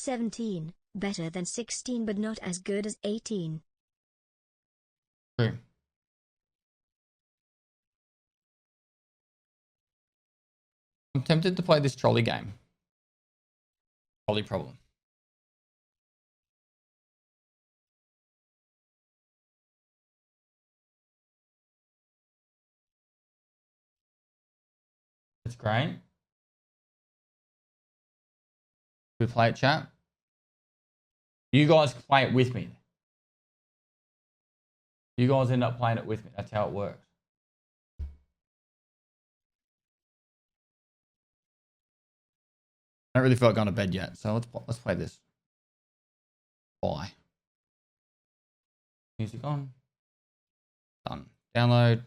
17, better than 16 but not as good as 18. True. I'm tempted to play this trolley game. Trolley problem. It's great. We play it, chat. You guys play it with me. You guys end up playing it with me. That's how it works. I don't really feel like going to bed yet, so let's play this. Bye. Music on. Done. Download.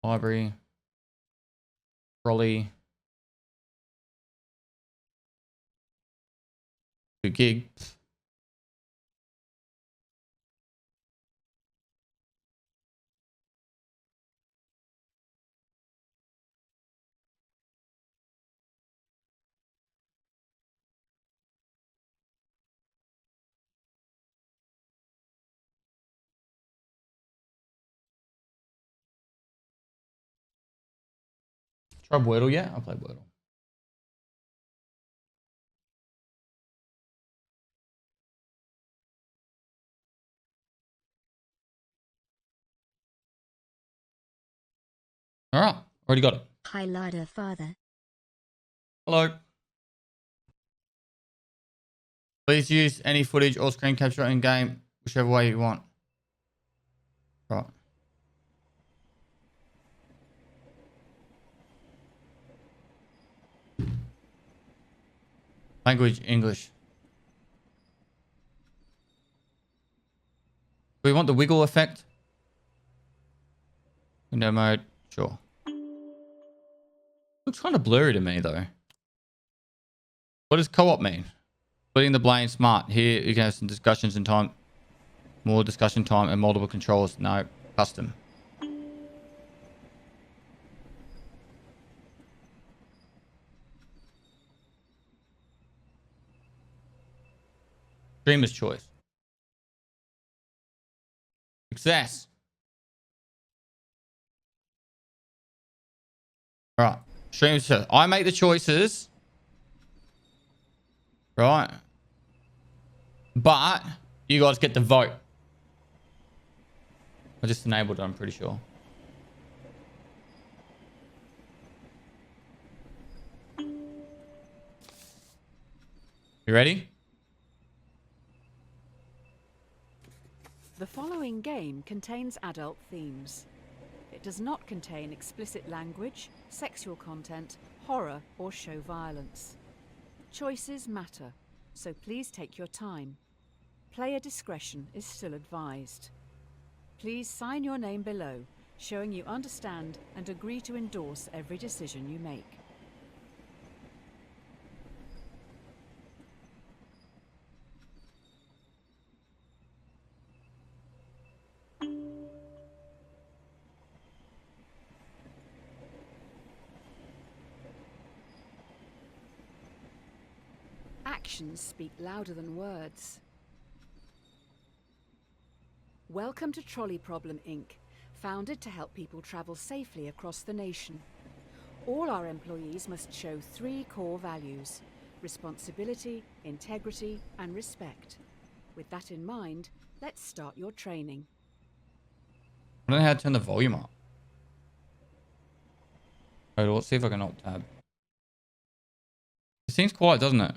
Library. Trolley. 2 gigs. Try Wordle yet? I'll play Wordle. All right, already got it. Highlighter father. Hello. Please use any footage or screen capture in game, whichever way you want. Right. Language, English. Do we want the wiggle effect? Window mode, sure. Looks kind of blurry to me though. What does co-op mean? Splitting the blame, smart. Here you can have some discussions in time. More discussion time and multiple controls. No, custom. Streamer's choice. Success. All right. Streamer's choice. I make the choices. Right. But you guys get to vote. I just enabled it, I'm pretty sure. You ready? The following game contains adult themes. It does not contain explicit language, sexual content, horror, or show violence. Choices matter, so please take your time. Player discretion is still advised. Please sign your name below, showing you understand and agree to endorse every decision you make. Actions speak louder than words. Welcome to Trolley Problem Inc., founded to help people travel safely across the nation. All our employees must show 3 core values: responsibility, integrity, and respect. With that in mind, let's start your training. I don't know how to turn the volume up. Wait, let's see if I can alt tab. It seems quiet, doesn't it?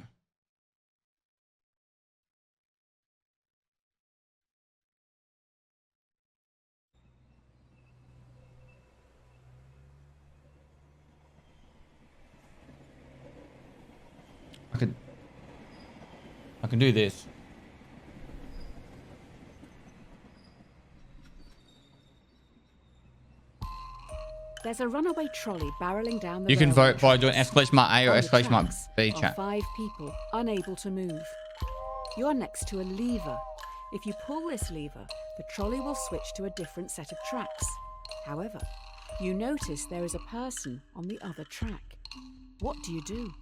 I can do this. There's a runaway trolley barreling down the You can railway vote by doing tracks. exclamation mark A or On the exclamation mark tracks B, are chat. 5 people unable to move. You're next to a lever. If you pull this lever, the trolley will switch to a different set of tracks. However, you notice there is a person on the other track. What do you do?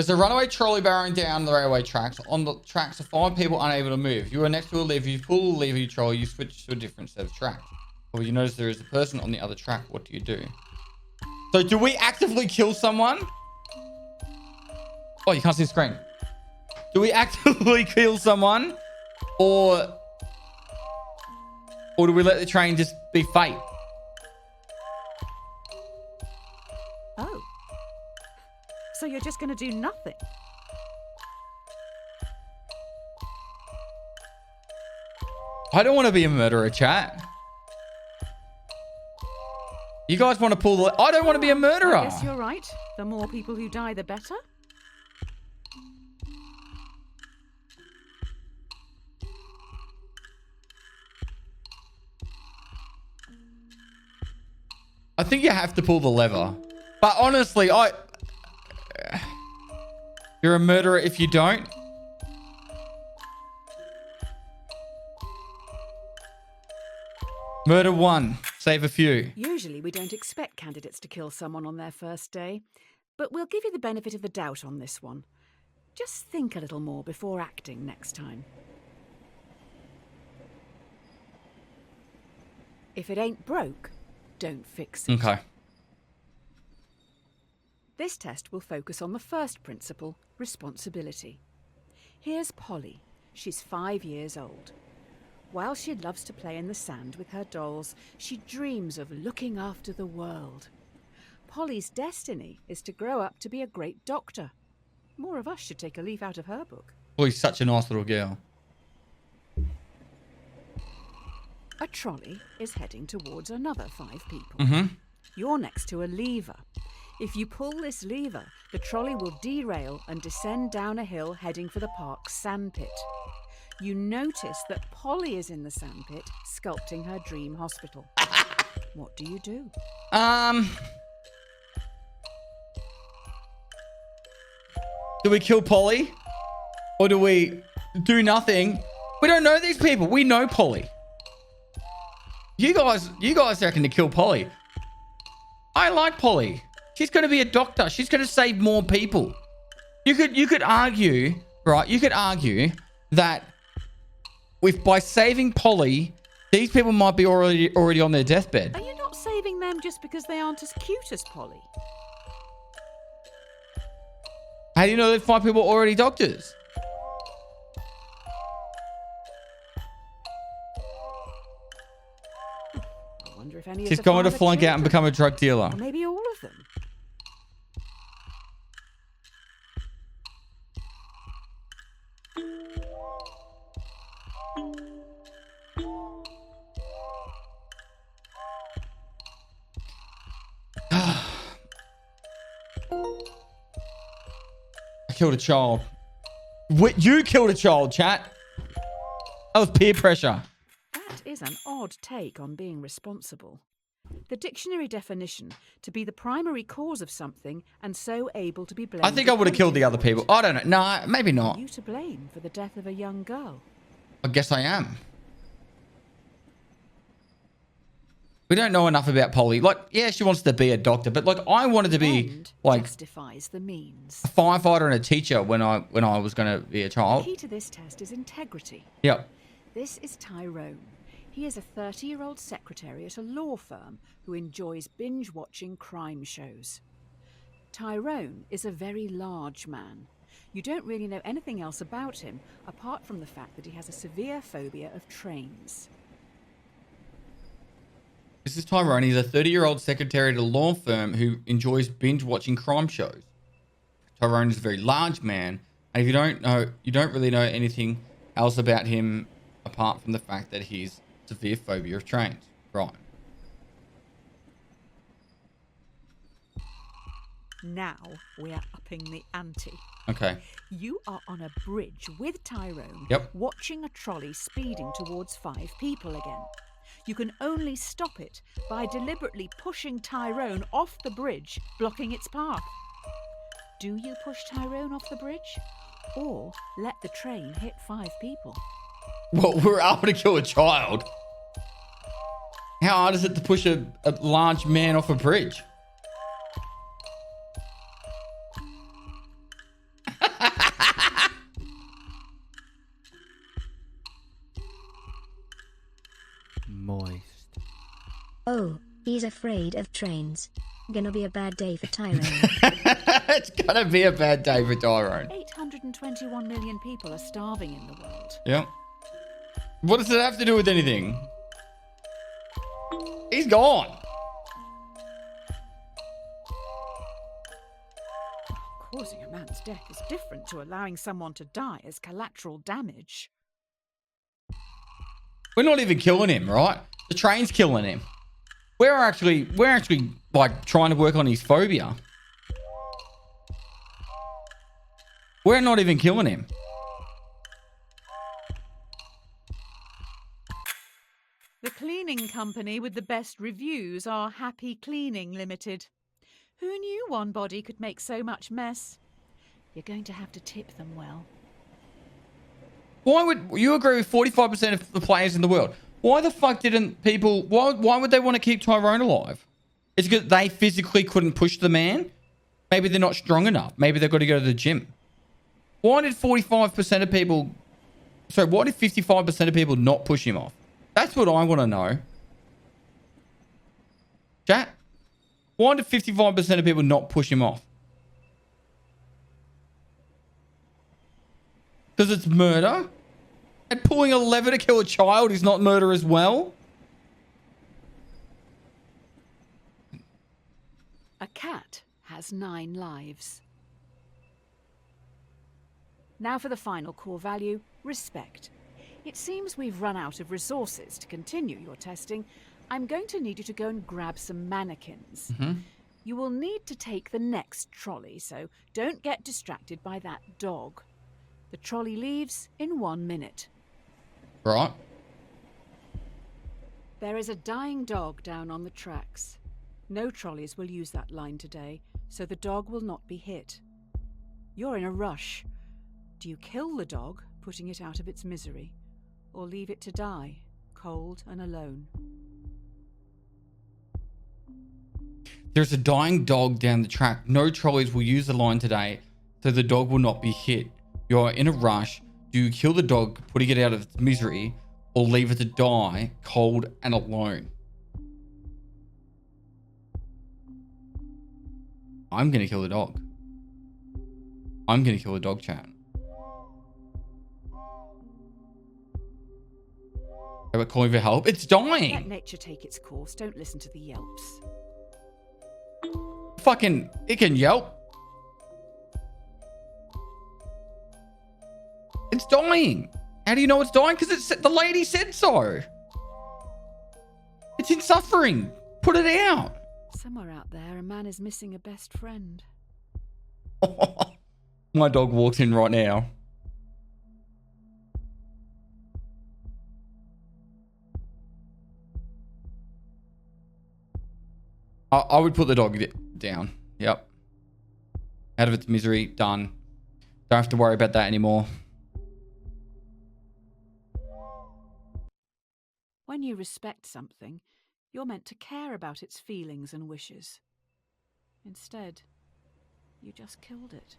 There's a runaway trolley barreling down the railway tracks. On the tracks are 5 people unable to move. You are next to a lever. You pull the lever, you trolley, you switch to a different set of tracks. Or you notice there is a person on the other track. What do you do? So do we actively kill someone? Oh, you can't see the screen. Do we actively kill someone? Or do we let the train just be fate? Oh. So you're just going to do nothing? I don't want to be a murderer, chat. You guys want to pull the... I don't want to be a murderer. I guess you're right. The more people who die, the better. I think you have to pull the lever. But honestly, you're a murderer if you don't. Murder 1. Save a few. Usually we don't expect candidates to kill someone on their first day, but we'll give you the benefit of the doubt on this one. Just think a little more before acting next time. If it ain't broke, don't fix it. Okay. This test will focus on the first principle, responsibility. Here's Polly. She's 5 years old. While she loves to play in the sand with her dolls, she dreams of looking after the world. Polly's destiny is to grow up to be a great doctor. More of us should take a leaf out of her book. Oh, he's such a nice little girl. A trolley is heading towards another 5 people. Mm-hmm. You're next to a lever. If you pull this lever, the trolley will derail and descend down a hill heading for the park's sandpit. You notice that Polly is in the sandpit, sculpting her dream hospital. What do you do? Do we kill Polly? Or do we do nothing? We don't know these people. We know Polly. You guys reckon to kill Polly. I like Polly. She's going to be a doctor. She's going to save more people. You could argue, right? You could argue that by saving Polly, these people might be already on their deathbed. Are you not saving them just because they aren't as cute as Polly? How do you know that 5 people are already doctors? I wonder if any She's of the going to father flunk out and children- become a drug dealer. Or maybe all of them. I killed a child. You killed a child, chat. That was peer pressure. That is an odd take on being responsible. The dictionary definition, to be the primary cause of something and so able to be blamed. I think I would have killed the other people. I don't know. No, maybe not. You to blame for the death of a young girl. I guess I am. We don't know enough about Polly. Like, yeah, she wants to be a doctor, but like, I wanted to be End like justifies the means. a firefighter and a teacher when I was going to be a The child. key to this test is integrity. Yep. This is Tyrone. He is a 30-year-old secretary at a law firm who enjoys binge-watching crime shows. Tyrone is a very large man. You don't really know anything else about him, apart from the fact that he has a severe phobia of trains. This is Tyrone. He's a 30-year-old secretary at a law firm who enjoys binge-watching crime shows. Tyrone is a very large man, and if you don't really know anything else about him apart from the fact that he's severe phobia of trains. Right. Now we are upping the ante. Okay. You are on a bridge with Tyrone, Yep. watching a trolley speeding towards 5 people again. You can only stop it by deliberately pushing Tyrone off the bridge, blocking its path. Do you push Tyrone off the bridge? Or let the train hit 5 people? Well, we're able to kill a child. How hard is it to push a large man off a bridge? He's afraid of trains. Gonna be a bad day for Tyrone. It's gonna be a bad day for Tyrone. 821 million people are starving in the world. Yep. What does it have to do with anything? He's gone. Causing a man's death is different to allowing someone to die as collateral damage. We're not even killing him, right? The train's killing him. We're actually like trying to work on his phobia. We're not even killing him. The cleaning company with the best reviews are Happy Cleaning Limited. Who knew one body could make so much mess? You're going to have to tip them well. Why would you agree with 45% of the players in the world? Why the fuck didn't people... Why would they want to keep Tyrone alive? It's because they physically couldn't push the man? Maybe they're not strong enough. Maybe they've got to go to the gym. Why did 45% of people... Sorry, why did 55% of people not push him off? That's what I want to know. Chat? Why did 55% of people not push him off? Because it's murder? And pulling a lever to kill a child is not murder as well? A cat has 9 lives. Now for the final core value, respect. It seems we've run out of resources to continue your testing. I'm going to need you to go and grab some mannequins. You will need to take the next trolley, so don't get distracted by that dog. The trolley leaves in 1 minute. Right. There is a dying dog down on the tracks. No trolleys will use that line today, so the dog will not be hit. You're in a rush. Do you kill the dog, putting it out of its misery, or leave it to die, cold and alone? There's a dying dog down the track. No trolleys will use the line today, so the dog will not be hit. You're in a rush. Do you kill the dog, putting it out of its misery, or leave it to die, cold and alone? I'm going to kill the dog. I'm going to kill the dog, chat. How about calling for help? It's dying. Let nature take its course. Don't listen to the yelps. Fucking, it can yelp. It's dying. How do you know it's dying? Because the lady said so. It's in suffering. Put it out. Somewhere out there, a man is missing a best friend. My dog walks in right now. I would put the dog down. Yep. Out of its misery. Done. Don't have to worry about that anymore. When you respect something, you're meant to care about its feelings and wishes. Instead, you just killed it.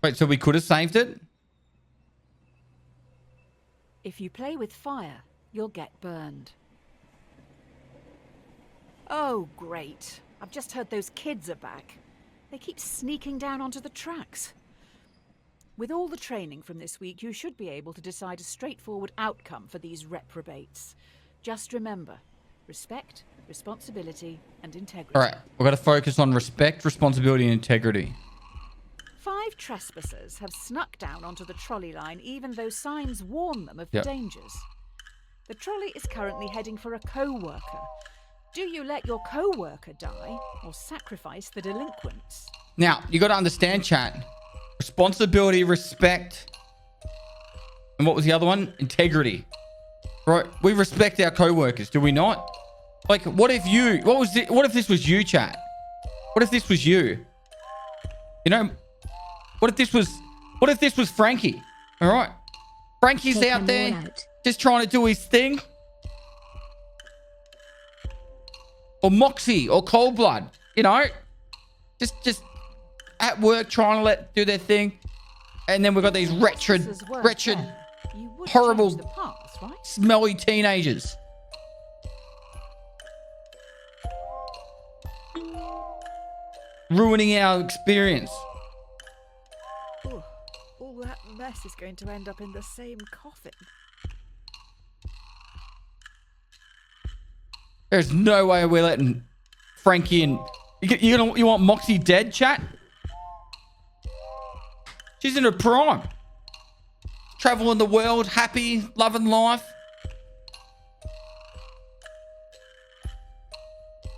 Wait, so we could have saved it? If you play with fire, you'll get burned. Oh, great. I've just heard those kids are back. They keep sneaking down onto the tracks. With all the training from this week, you should be able to decide a straightforward outcome for these reprobates. Just remember, respect, responsibility, and integrity. All right, we've got to focus on respect, responsibility, and integrity. 5 trespassers have snuck down onto the trolley line even though signs warn them of the dangers. The trolley is currently heading for a co-worker. Do you let your co-worker die or sacrifice the delinquents? Now, you got to understand, chat. Responsibility, respect, and what was the other one? Integrity. Right? We respect our co-workers, do we not? Like, what if this was you, chat? What if this was you? You know, what if this was Frankie? All right? Frankie's Take out them there all out. just trying to do his thing. Or Moxie or Cold Blood, you know? Just at work trying to do their thing. And then we've got these wretched, Officers were wretched, fair. You would horrible, change the past, right? smelly teenagers. Ruining our experience. Ooh, all that mess is going to end up in the same coffin. There's no way we're letting Frankie and... You want Moxie dead, chat? She's in her prime. Traveling the world, happy, loving life.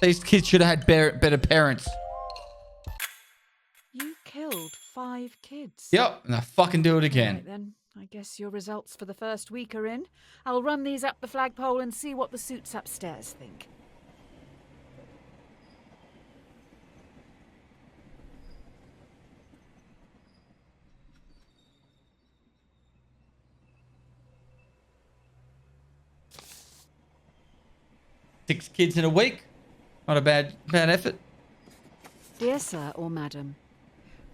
These kids should have had better parents. You killed 5 kids. Yep, and I fucking do it again. Right then, I guess your results for the first week are in. I'll run these up the flagpole and see what the suits upstairs think. Six kids in a week. Not a bad effort. Dear Sir or Madam,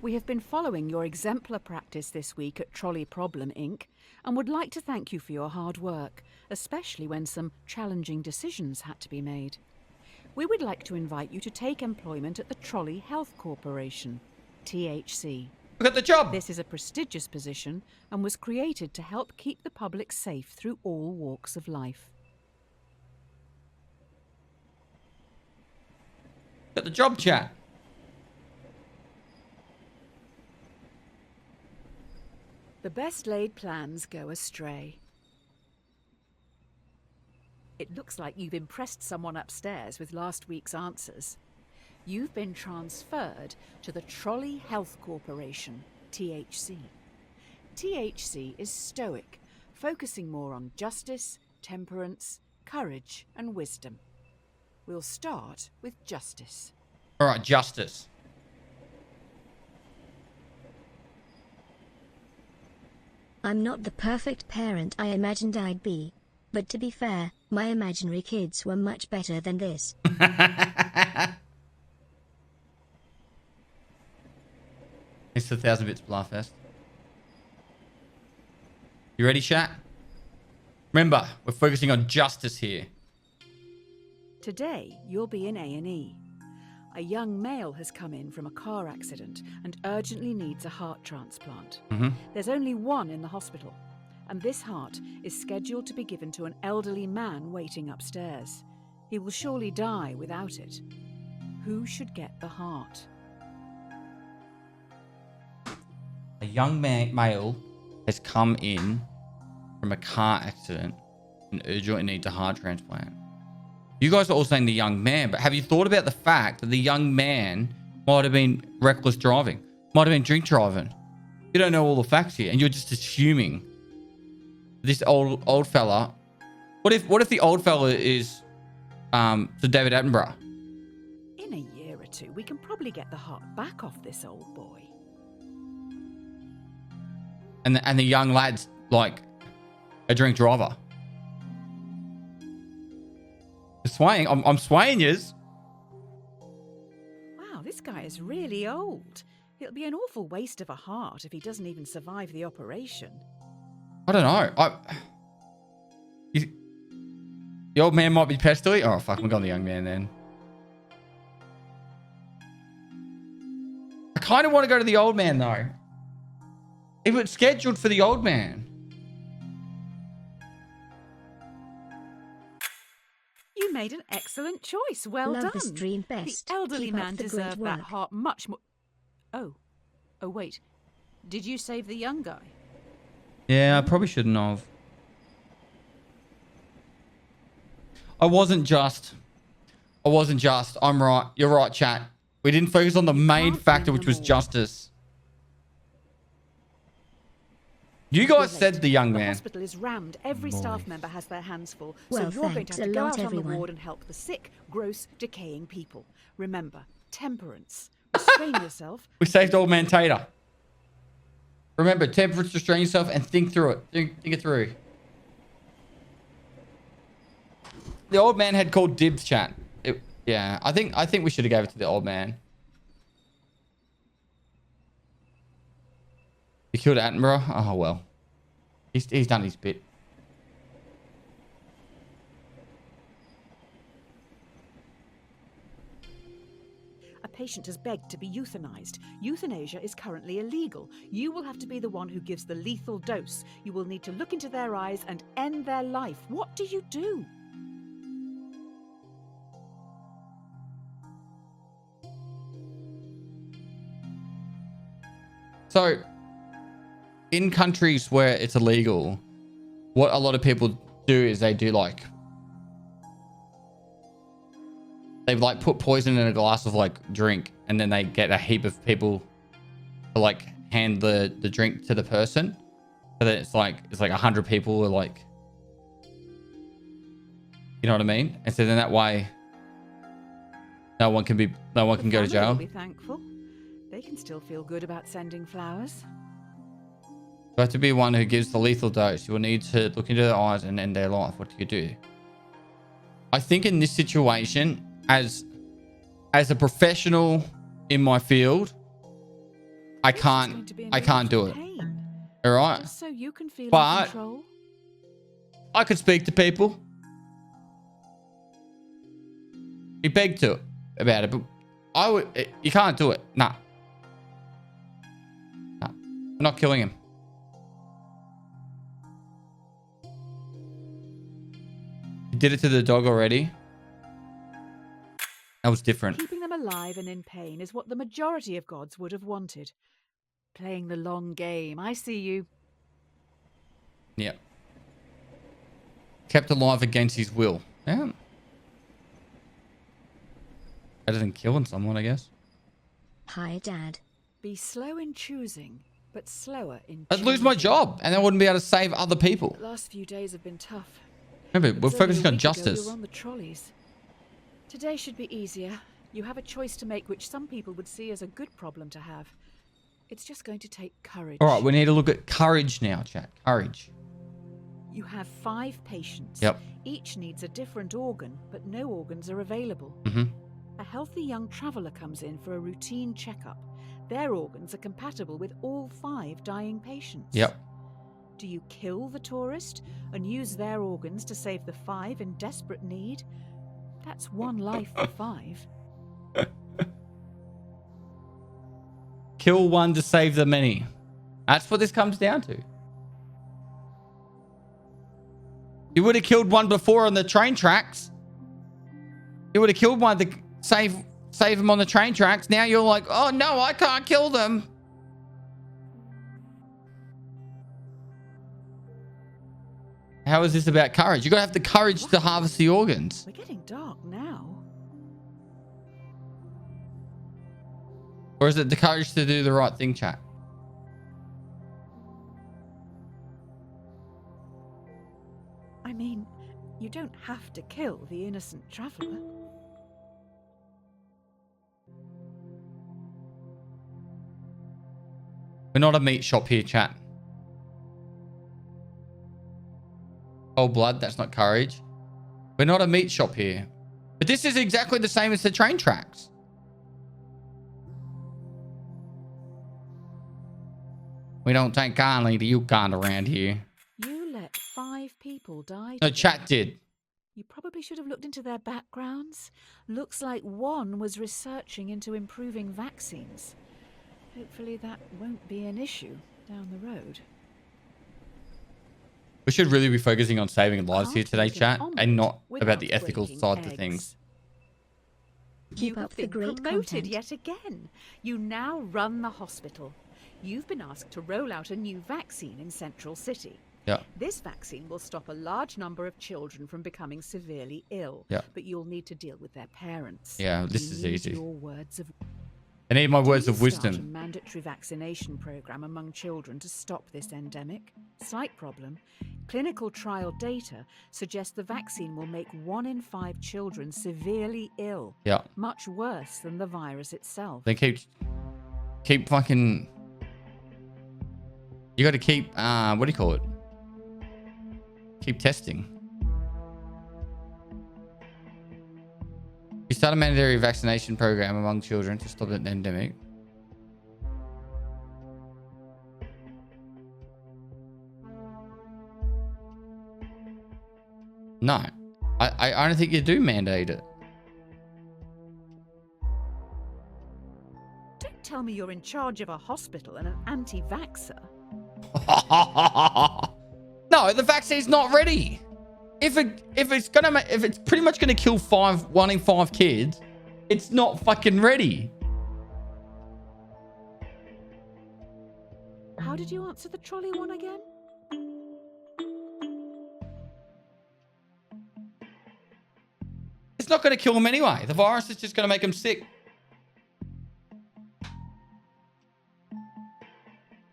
we have been following your exemplar practice this week at Trolley Problem Inc. and would like to thank you for your hard work, especially when some challenging decisions had to be made. We would like to invite you to take employment at the Trolley Health Corporation, THC. We got the job. This is a prestigious position and was created to help keep the public safe through all walks of life. Got the job, chat. The best laid plans go astray. It looks like you've impressed someone upstairs with last week's answers. You've been transferred to the Trolley Health Corporation, THC. THC is stoic, focusing more on justice, temperance, courage, and wisdom. We'll start with justice. All right, justice. I'm not the perfect parent I imagined I'd be. But to be fair, my imaginary kids were much better than this. It's the 1000 bits Blastfest. You ready, chat? Remember, we're focusing on justice here. Today, you'll be in A&E. A young male has come in from a car accident and urgently needs a heart transplant. There's only one in the hospital, and this heart is scheduled to be given to an elderly man waiting upstairs. He will surely die without it. Who should get the heart? A young male has come in from a car accident and urgently needs a heart transplant. You guys are all saying the young man, but have you thought about the fact that the young man might have been reckless driving, might have been drink driving? You don't know all the facts here, and you're just assuming this old fella. What if the old fella is Sir David Attenborough? In a year or two, we can probably get the heart back off this old boy. And the young lad's like a drink driver. Swaying. I'm swaying yous. Wow, this guy is really old. It'll be an awful waste of a heart if he doesn't even survive the operation. I don't know. The old man might be pesty. Oh, fuck. We're going the young man then. I kind of want to go to the old man, though. If it's scheduled for the old man. You made an excellent choice. Well Love done. the stream best. The elderly Keep up man the great deserved that work. heart much more. Oh, wait. Did you save the young guy? Yeah, I probably shouldn't have. I wasn't just. I'm right. You're right, chat. We didn't focus on the main can't factor, win which them was all. justice. You You're guys said late. the young The man. hospital is rammed. Every staff member has their hands full. Well, so you're going to thanks have to a go lot, out on the everyone. ward and help the sick, gross, decaying people. Remember, temperance. Restrain yourself. We saved old man Tater. Remember, temperance, restrain yourself, and think through it. Think it through. The old man had called dibs, chat. Yeah, I think we should have gave it to the old man. He killed Attenborough. Oh, well. He's done his bit. A patient has begged to be euthanized. Euthanasia is currently illegal. You will have to be the one who gives the lethal dose. You will need to look into their eyes and end their life. What do you do? So, in countries where it's illegal, what a lot of people do is they do like, they've like put poison in a glass of like drink, and then they get a heap of people to like hand the drink to the person. So that it's like 100 people are like, you know what I mean? And so then that way, no one can go to jail. Be thankful. They can still feel good about sending flowers. You have to be one who gives the lethal dose. You will need to look into their eyes and end their life. What do you do? I think in this situation, as a professional in my field, I can't do it. All right. So you can feel but in control. I could speak to people. You beg to about it, but you can't do it. Nah. I'm not killing him. You did it to the dog already. That was different. Keeping them alive and in pain is what the majority of gods would have wanted. Playing the long game. I see you. Yeah. Kept alive against his will. Yeah. Better than killing someone, I guess. Hi, Dad. Be slow in choosing, but slower in I'd lose my choosing. job, and I wouldn't be able to save other people. The last few days have been tough. Remember, we're It was only focusing a on week ago justice. we were on the trolleys. Today should be easier. You have a choice to make which some people would see as a good problem to have. It's just going to take courage. All right, we need to look at courage now, chat. Courage. You have 5 patients. Yep. Each needs a different organ, but no organs are available. Mm-hmm. A healthy young traveller comes in for a routine checkup. Their organs are compatible with all 5 dying patients. Yep. Do you kill the tourist and use their organs to save the 5 in desperate need? That's 1 life for 5. Kill one to save the many. That's what this comes down to. You would have killed one before on the train tracks. You would have killed one to save them on the train tracks. Now you're like, oh no, I can't kill them. How is this about courage? You gotta have the courage to harvest the organs. We're getting dark now. Or is it the courage to do the right thing, chat? I mean, you don't have to kill the innocent traveller. We're not a meat shop here, chat. Cold blood, that's not courage. We're not a meat shop here. But this is exactly the same as the train tracks. We don't take kindly to you kind around here. You let 5 people die. No, today. chat did. You probably should have looked into their backgrounds. Looks like one was researching into improving vaccines. Hopefully that won't be an issue down the road. We should really be focusing on saving lives here today, Can't eat an chat, omelette and not without about the ethical breaking side of eggs. things. Keep You up have the been great promoted content. yet again. You now run the hospital. You've been asked to roll out a new vaccine in Central City. Yeah. This vaccine will stop a large number of children from becoming severely ill. Yeah. But you'll need to deal with their parents. Yeah, this You is need easy. Your words of I need my words Do of you start a wisdom. mandatory vaccination program among children to stop this endemic? Slight problem. Clinical trial data suggests the vaccine will make 1 in 5 children severely ill. Yeah. Much worse than the virus itself. Then keep fucking. You got to keep. What do you call it? Keep testing. You start a mandatory vaccination program among children to stop an endemic. No. I don't think you do mandate it. Don't tell me you're in charge of a hospital and an anti-vaxxer. No, the vaccine's not ready. If it's pretty much gonna kill 1 in 5 kids, it's not fucking ready. How did you answer the trolley one again? It's not gonna kill them anyway. The virus is just gonna make them sick.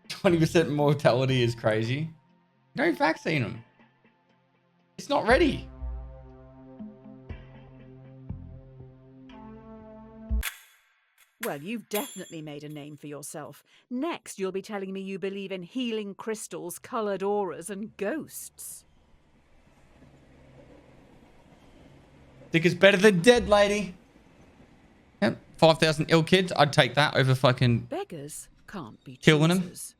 20% mortality is crazy. Don't vaccine them. It's not ready. Well, you've definitely made a name for yourself. Next, you'll be telling me you believe in healing crystals, coloured auras, and ghosts. Think it's better than dead, lady. Yep. 5,000 ill kids. I'd take that over fucking Beggars can't be killing them. choosers.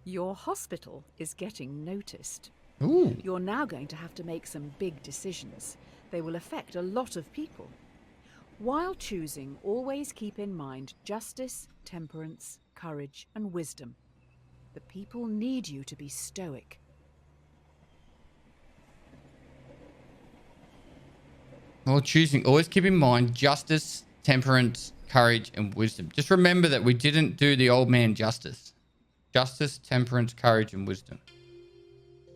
Your hospital is getting noticed. Ooh. You're now going to have to make some big decisions. They will affect a lot of people. While choosing, always keep in mind justice, temperance, courage, and wisdom. The people need you to be stoic. While choosing, always keep in mind justice, temperance, courage, and wisdom. Just remember that we didn't do the old man justice. Justice, temperance, courage, and wisdom.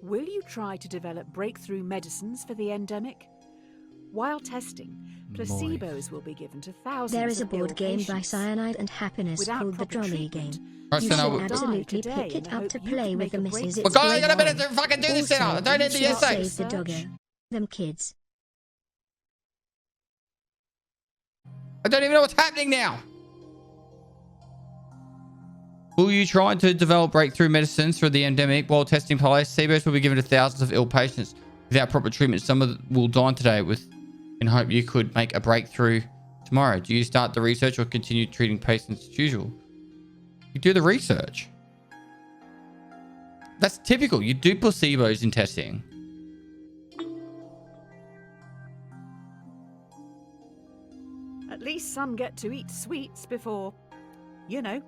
Will you try to develop breakthrough medicines for the endemic? While testing, placebos will be given to thousands There is a of ill board game by patients. Cyanide and Happiness Without called the proper Trolley treatment, game. Right, You so now should we- absolutely Die pick today it and up hope to you play can with the make a missus. breakthrough. It's Well, great God, I fun. better fucking do this Also, now. Don't you end the should essay. save the doggo. Them kids. I don't even know what's happening now. Will you try to develop breakthrough medicines for the endemic while testing pilots? Placebos will be given to thousands of ill patients without proper treatment. Some of them will die today in hope you could make a breakthrough tomorrow. Do you start the research or continue treating patients as usual? You do the research. That's typical. You do placebos in testing. At least some get to eat sweets before, you know.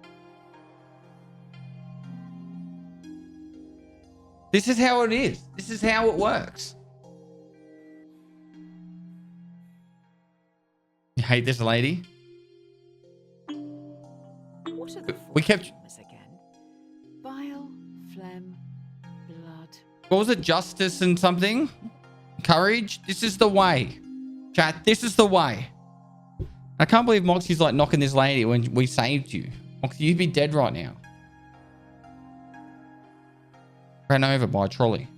This is how it is. This is how it works. You hate this lady? What are the We four kept- themes again? Bile, phlegm, blood. What was it? Justice and something? Courage? This is the way. Chat, this is the way. I can't believe Moxie's like knocking this lady when we saved you. Moxie, you'd be dead right now. Ran over by a trolley.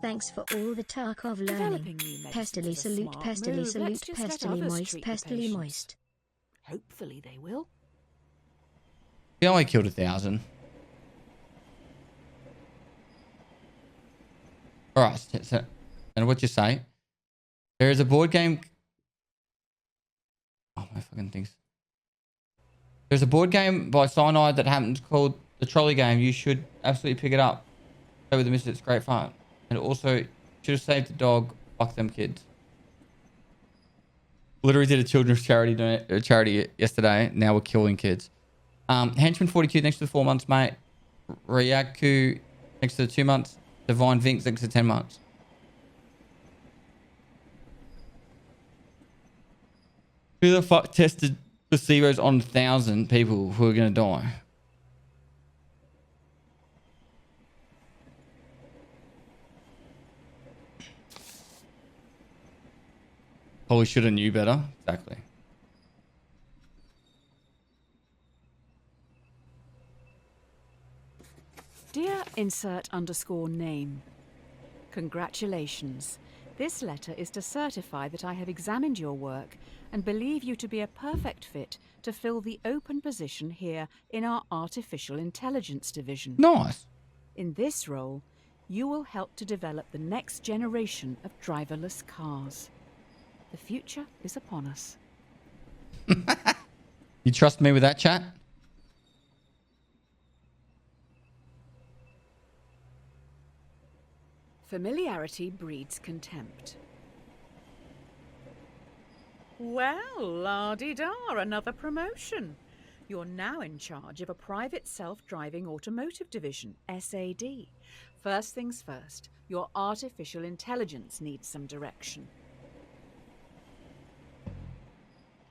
Thanks for all the Tarkov learning. Developing new medicines Pestily is a salute, smart pestily move. salute, Let's just let pestily others moist, treat the pestily patients. moist. Hopefully they will. He only killed 1,000. All right. So, and what you say? There is a board game. Oh, my fucking things. There's a board game by Cyanide that happens called the Trolley Game. You should absolutely pick it up. Play with the missus. It's great fun. And also, should have saved the dog. Fuck them kids. Literally did a children's charity yesterday. Now we're killing kids. Henchman 42, thanks for the 4 months, mate. Ryaku, thanks for the 2 months. Divine Vinks, thanks for 10 months. Who the fuck tested placebos on 1,000 people who are going to die? Probably should have knew better. Exactly. Dear insert_name. Congratulations. This letter is to certify that I have examined your work and believe you to be a perfect fit to fill the open position here in our Artificial Intelligence Division. Nice. In this role, you will help to develop the next generation of driverless cars. The future is upon us. You trust me with that, chat? Familiarity breeds contempt. Well, la-di-da, another promotion. You're now in charge of a private self-driving automotive division, SAD. First things first, your artificial intelligence needs some direction.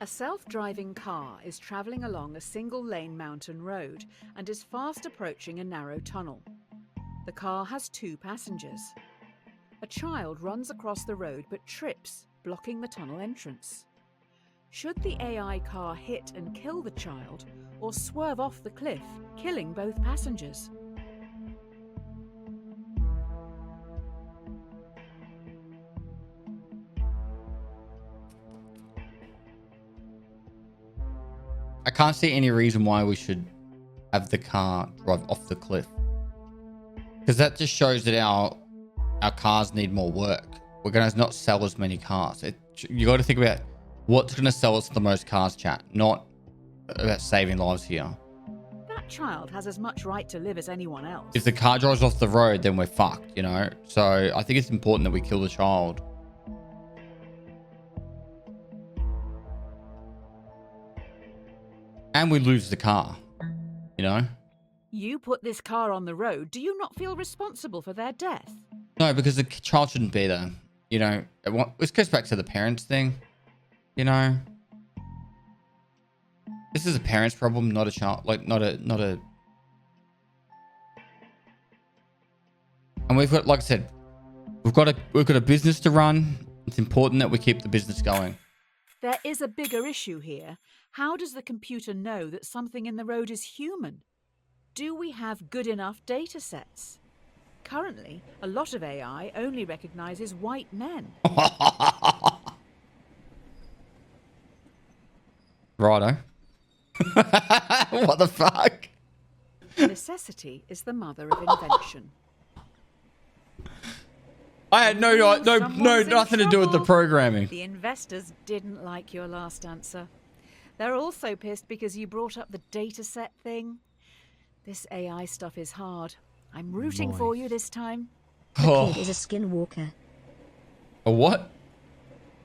A self-driving car is travelling along a single-lane mountain road and is fast approaching a narrow tunnel. The car has 2 passengers. A child runs across the road but trips, blocking the tunnel entrance. Should the AI car hit and kill the child, or swerve off the cliff, killing both passengers? I can't see any reason why we should have the car drive off the cliff. Because that just shows that our cars need more work. We're going to not sell as many cars. You got to think about what's going to sell us the most cars, chat. Not about saving lives here. That child has as much right to live as anyone else. If the car drives off the road, then we're fucked, you know? So I think it's important that we kill the child. And we lose the car, you know? You put this car on the road. Do you not feel responsible for their death? No, because the child shouldn't be there. You know, this goes back to the parents thing. You know, this is a parent's problem, not a child. Like, not a. And we've got, like I said, we've got a business to run. It's important that we keep the business going. There is a bigger issue here. How does the computer know that something in the road is human? Do we have good enough data sets? Currently, a lot of AI only recognizes white men. Righto. What the fuck? Necessity is the mother of invention. I had nothing to do with the programming. The investors didn't like your last answer. They're also pissed because you brought up the dataset thing. This AI stuff is hard. I'm rooting for you this time. The kid is a skinwalker. A what?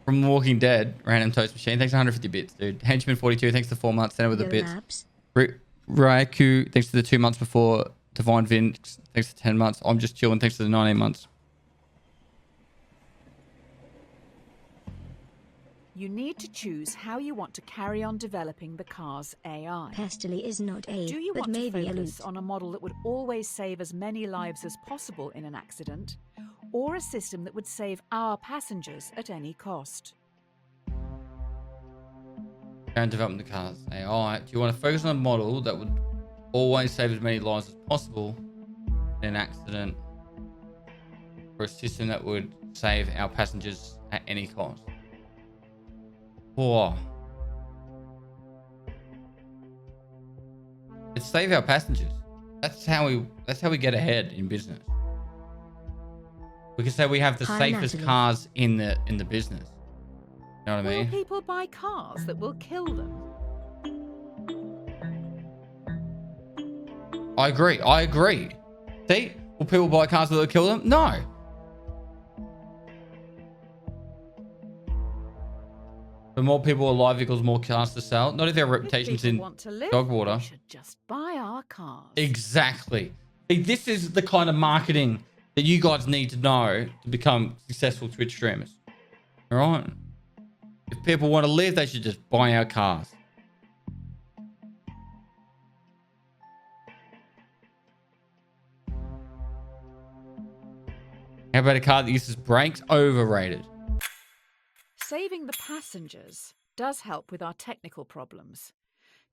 From Walking Dead, Random Toast Machine. Thanks for 150 bits, dude. Henchman 42, thanks for 4 months. Center with the bits. Raiku, thanks for the 2 months before. Divine Vince, thanks for 10 months. I'm just chilling, thanks for the 19 months. You need to choose how you want to carry on developing the car's AI. Pestily is not a, Do you but want to maybe a focus loot. on a model that would always save as many lives as possible in an accident, or a system that would save our passengers at any cost? And developing the car's AI. Do you want to focus on a model that would always save as many lives as possible in an accident, or a system that would save our passengers at any cost? Whoa. Let's save our passengers. That's how we get ahead in business. We can say we have the safest cars in the business. You know what I mean? Will people buy cars that will kill them? I agree. See? Will people buy cars that will kill them? No. The more people alive equals more cars to sell. Not if their reputation's in dog water. They should just buy our cars. Exactly. See, this is the kind of marketing that you guys need to know to become successful Twitch streamers. All right? If people want to live, they should just buy our cars. How about a car that uses brakes? Overrated. Saving the passengers does help with our technical problems.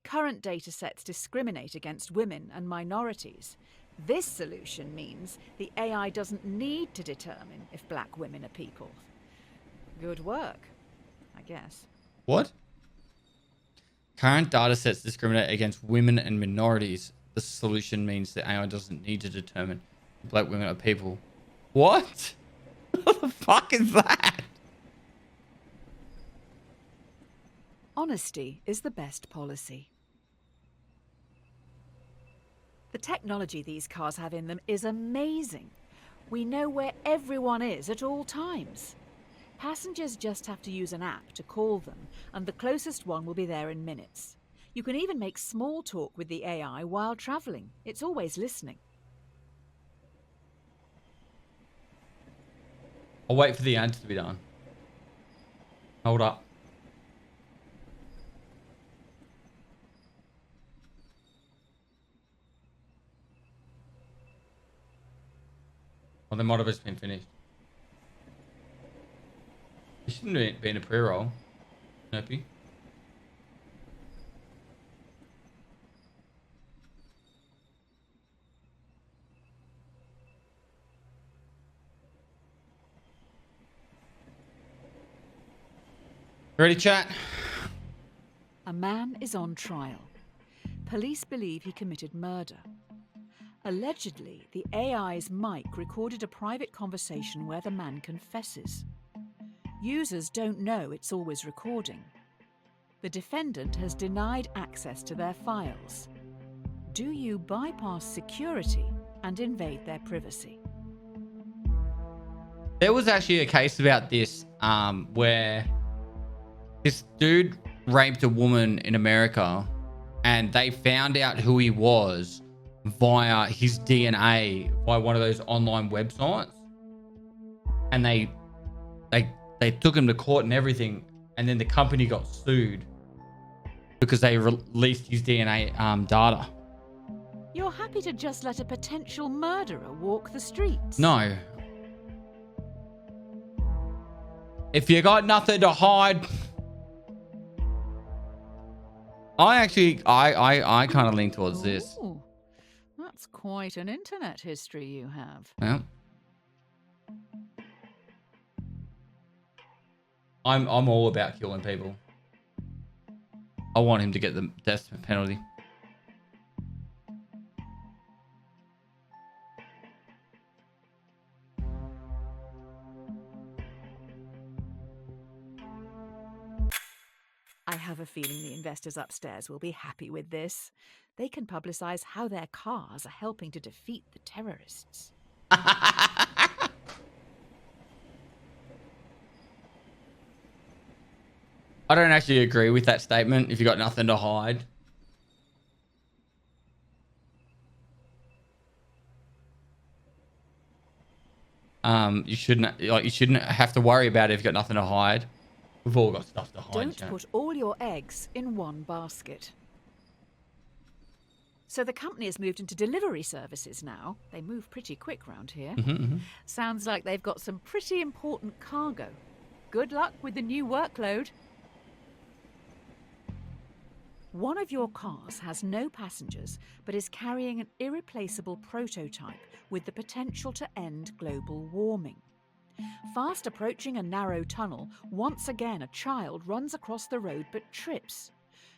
Current datasets discriminate against women and minorities. This solution means the AI doesn't need to determine if black women are people. Good work, I guess. What? Current datasets discriminate against women and minorities. The solution means the AI doesn't need to determine if black women are people. What? What the fuck is that? Honesty is the best policy. The technology these cars have in them is amazing. We know where everyone is at all times. Passengers just have to use an app to call them, and the closest one will be there in minutes. You can even make small talk with the AI while travelling. It's always listening. I'll wait for the answer to be done. Hold up. Well, they might have just been finished. It shouldn't be in a pre-roll. Nope. Ready, chat? A man is on trial. Police believe he committed murder. Allegedly, the AI's mic recorded a private conversation where the man confesses. Users don't know it's always recording. The defendant has denied access to their files. Do you bypass security and invade their privacy? There was actually a case about this where this dude raped a woman in America and they found out who he was via his DNA by one of those online websites, and they took him to court and everything, and then the company got sued because they released his DNA data. You're happy to just let a potential murderer walk the streets? No. If you got nothing to hide. I kind of lean towards this. Ooh, that's quite an internet history you have. Yeah. I'm all about killing people. I want him to get the death penalty. I have a feeling the investors upstairs will be happy with this. They can publicise how their cars are helping to defeat the terrorists. I don't actually agree with that statement. If you got nothing to hide. You shouldn't have to worry about it if you got nothing to hide. We've all got stuff to hide. Don't put all your eggs in one basket. So the company has moved into delivery services now. They move pretty quick round here. Sounds like they've got some pretty important cargo. Good luck with the new workload. One of your cars has no passengers, but is carrying an irreplaceable prototype with the potential to end global warming. Fast approaching a narrow tunnel, once again a child runs across the road but trips.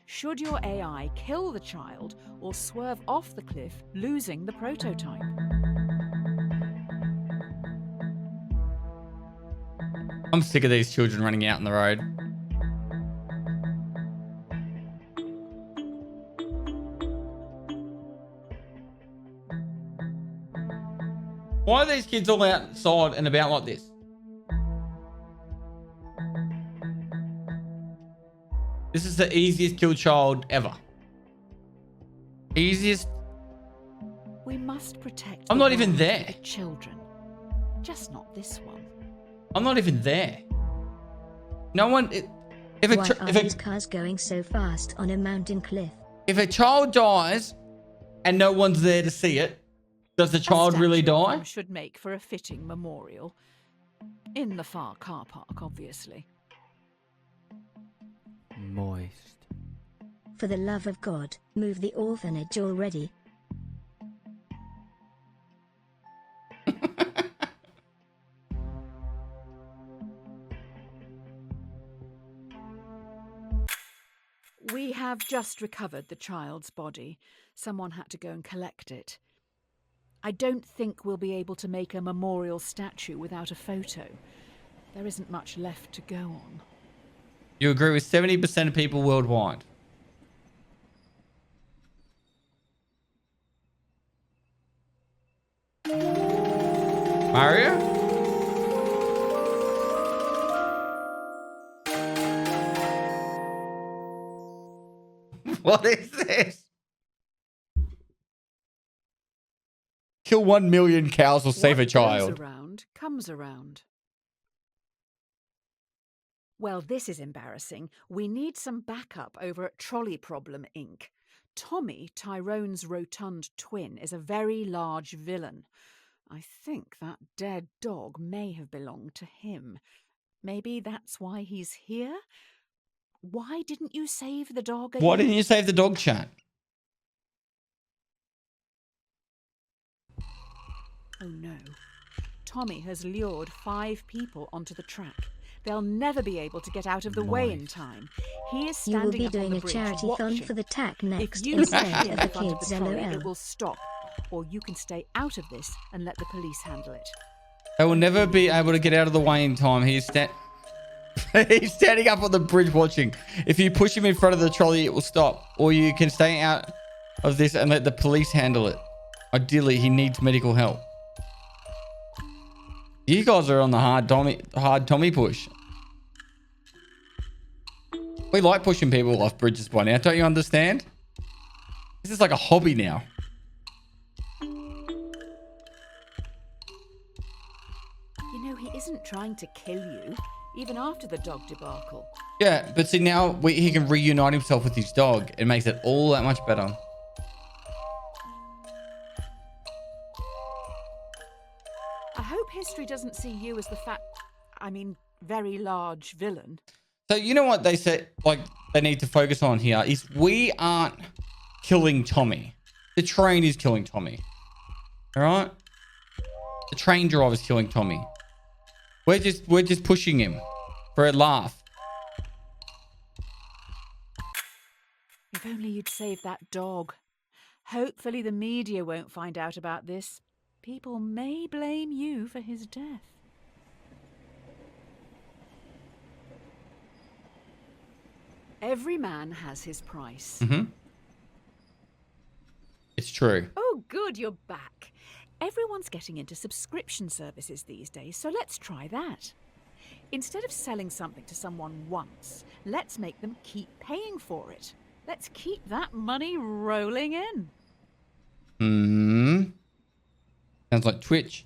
Should your AI kill the child or swerve off the cliff, losing the prototype? I'm sick of these children running out on the road. Why are these kids all outside and about like this? This is the easiest kill child ever. Easiest. We must protect. I'm not even there. The children, just not this one. I'm not even there. No one. Why are these cars going so fast on a mountain cliff? If a child dies and no one's there to see it, does the child really die? Should make for a fitting memorial. In the far car park, obviously. Moist. For the love of God, move the orphanage already. We have just recovered the child's body. Someone had to go and collect it. I don't think we'll be able to make a memorial statue without a photo. There isn't much left to go on. You agree with 70% of people worldwide? Mario? What is this? Kill 1 million cows or save a child. What goes around comes around. Well, this is embarrassing. We need some backup over at Trolley Problem Inc. Tommy, Tyrone's rotund twin, is a very large villain. I think that dead dog may have belonged to him. Maybe that's why he's here? Why didn't you save the dog again? Why didn't you save the dog, chat? Oh no. Tommy has lured 5 people onto the track. They'll never be able to get out of the way in time. He is You will standing be up on doing the a bridge charity fund watching. for the TAC next If you instead stand of in the front of kids, the trolley, LOL. it will stop. Or you can stay out of this and let the police handle it. They will never be able to get out of the way in time. He's standing up on the bridge watching. If you push him in front of the trolley, it will stop. Or you can stay out of this and let the police handle it. Ideally, he needs medical help. You guys are on the hard Tommy push. We like pushing people off bridges by now. Don't you understand? This is like a hobby now. You know, he isn't trying to kill you, even after the dog debacle. Yeah, but see now he can reunite himself with his dog. It makes it all that much better. I hope history doesn't see you as the very large villain. So you know what they said, like they need to focus on here is we aren't killing Tommy. The train is killing Tommy. All right? The train driver's killing Tommy. We're just pushing him for a laugh. If only you'd saved that dog. Hopefully the media won't find out about this. People may blame you for his death. Every man has his price. Mm-hmm. It's true. Oh, good, you're back. Everyone's getting into subscription services these days, so let's try that. Instead of selling something to someone once, let's make them keep paying for it. Let's keep that money rolling in. Hmm. Sounds like Twitch.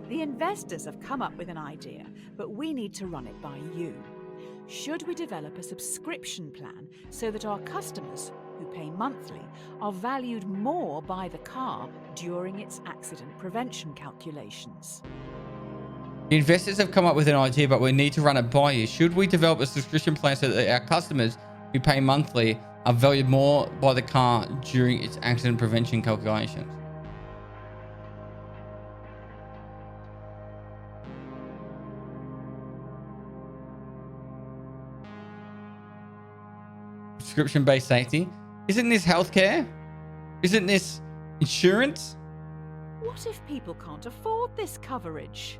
The investors have come up with an idea, but we need to run it by you. Should we develop a subscription plan so that our customers, who pay monthly, are valued more by the car during its accident prevention calculations? The investors have come up with an idea, but we need to run it by you. Should we develop a subscription plan so that our customers who pay monthly are valued more by the car during its accident prevention calculations? Subscription-based safety. Isn't this healthcare? Isn't this insurance? What if people can't afford this coverage?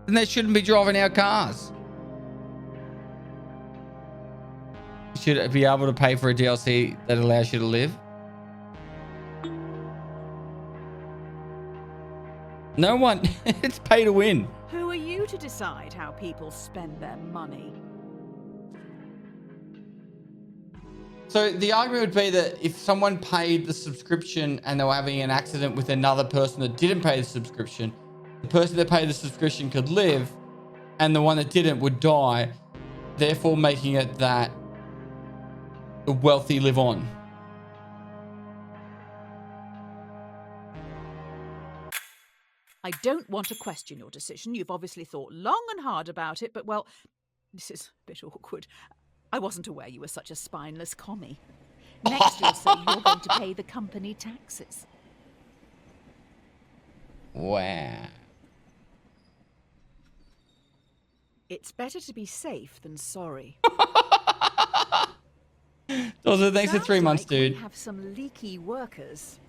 Then they shouldn't be driving our cars. You should be able to pay for a DLC that allows you to live. No one. It's pay to win. Who are you to decide how people spend their money? So the argument would be that if someone paid the subscription and they were having an accident with another person that didn't pay the subscription, the person that paid the subscription could live and the one that didn't would die, therefore making it that the wealthy live on. I don't want to question your decision. You've obviously thought long and hard about it, but well, this is a bit awkward. I wasn't aware you were such a spineless commie. Next you'll say you're going to pay the company taxes. Wow. It's better to be safe than sorry. Also, thanks for 3 months, Sounds like dude. We have some leaky workers.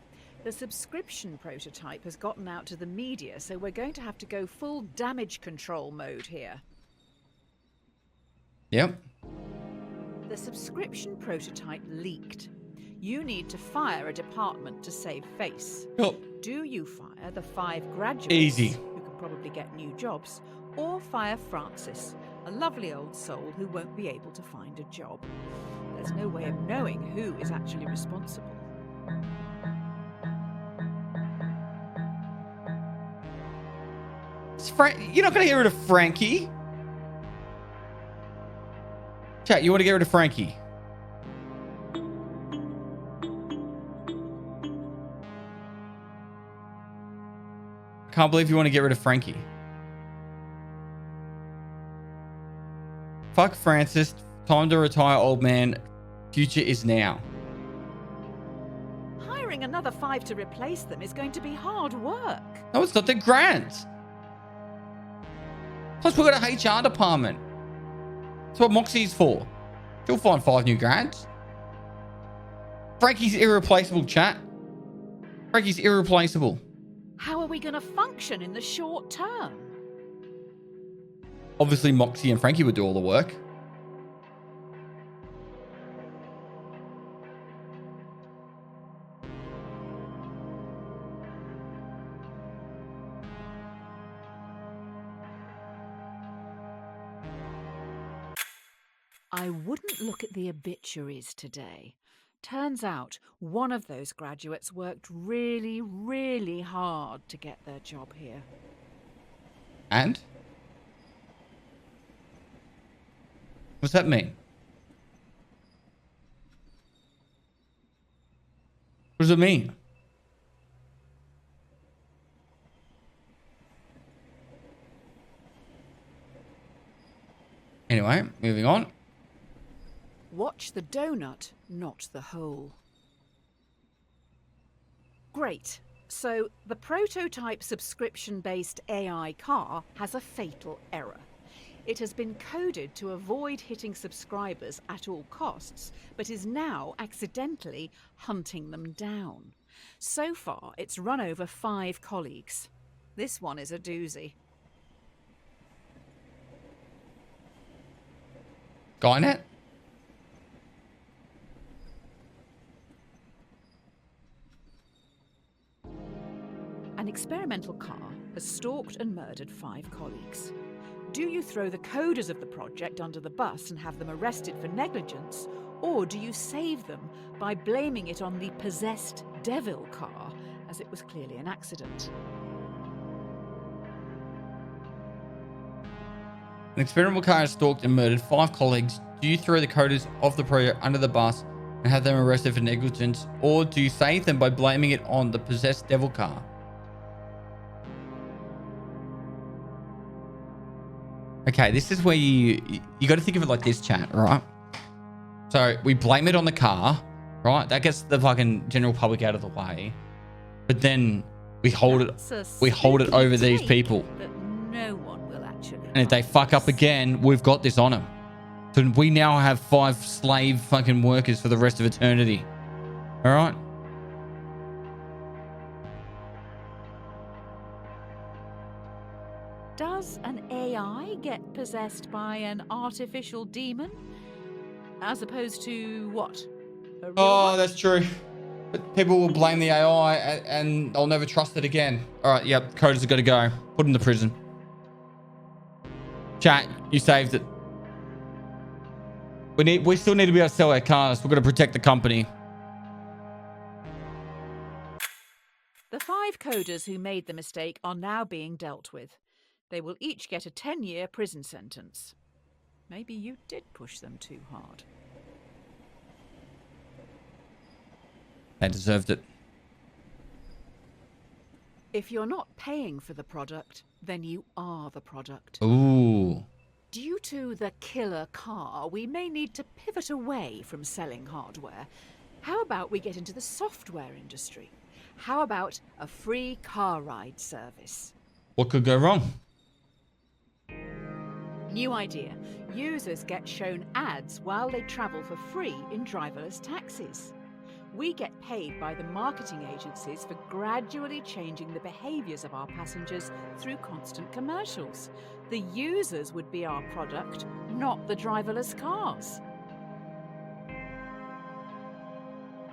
The subscription prototype has gotten out to the media, so we're going to have to go full damage control mode here. Yep. The subscription prototype leaked. You need to fire a department to save face. Cool. Do you fire the 5 graduates Easy. who can probably get new jobs, or fire Francis, a lovely old soul who won't be able to find a job? There's no way of knowing who is actually responsible. You're not going to get rid of Frankie. Chat, you want to get rid of Frankie? I can't believe you want to get rid of Frankie. Fuck Francis. Time to retire, old man. Future is now. Hiring another 5 to replace them is going to be hard work. No, it's not. They're grants. Plus, we've got a HR department. That's what Moxie's for. She'll find 5 new grads. Frankie's irreplaceable, chat. Frankie's irreplaceable. How are we going to function in the short term? Obviously, Moxie and Frankie would do all the work. I wouldn't look at the obituaries today. Turns out one of those graduates worked really, really hard to get their job here. And? What's that mean? What does it mean? Anyway, moving on. Watch the donut, not the hole. Great. So the prototype subscription-based AI car has a fatal error. It has been coded to avoid hitting subscribers at all costs, but is now accidentally hunting them down. So far, it's run over 5 colleagues. This one is a doozy. Skynet? An experimental car has stalked and murdered 5 colleagues. Do you throw the coders of the project under the bus and have them arrested for negligence, or do you save them by blaming it on the possessed devil car, as it was clearly an accident? An experimental car has stalked and murdered 5 colleagues. Do you throw the coders of the project under the bus and have them arrested for negligence, or do you save them by blaming it on the possessed devil car? Okay, this is where you got to think of it like this, chat, right? So we blame it on the car, right? That gets the fucking general public out of the way. But then we hold it over these people. That no one will actually. And if they fuck up again, we've got this on them. So we now have 5 slave fucking workers for the rest of eternity. All right? Does an AI get possessed by an artificial demon? As opposed to what? A real one? That's true. But people will blame the AI and I'll never trust it again. All right, yep, coders have got to go. Put them in prison. Chat, you saved it. We still need to be able to sell our cars. We're going to protect the company. The 5 coders who made the mistake are now being dealt with. They will each get a 10-year prison sentence. Maybe you did push them too hard. They deserved it. If you're not paying for the product, then you are the product. Ooh. Due to the killer car, we may need to pivot away from selling hardware. How about we get into the software industry? How about a free car ride service? What could go wrong? New idea. Users get shown ads while they travel for free in driverless taxis. We get paid by the marketing agencies for gradually changing the behaviours of our passengers through constant commercials. The users would be our product, not the driverless cars.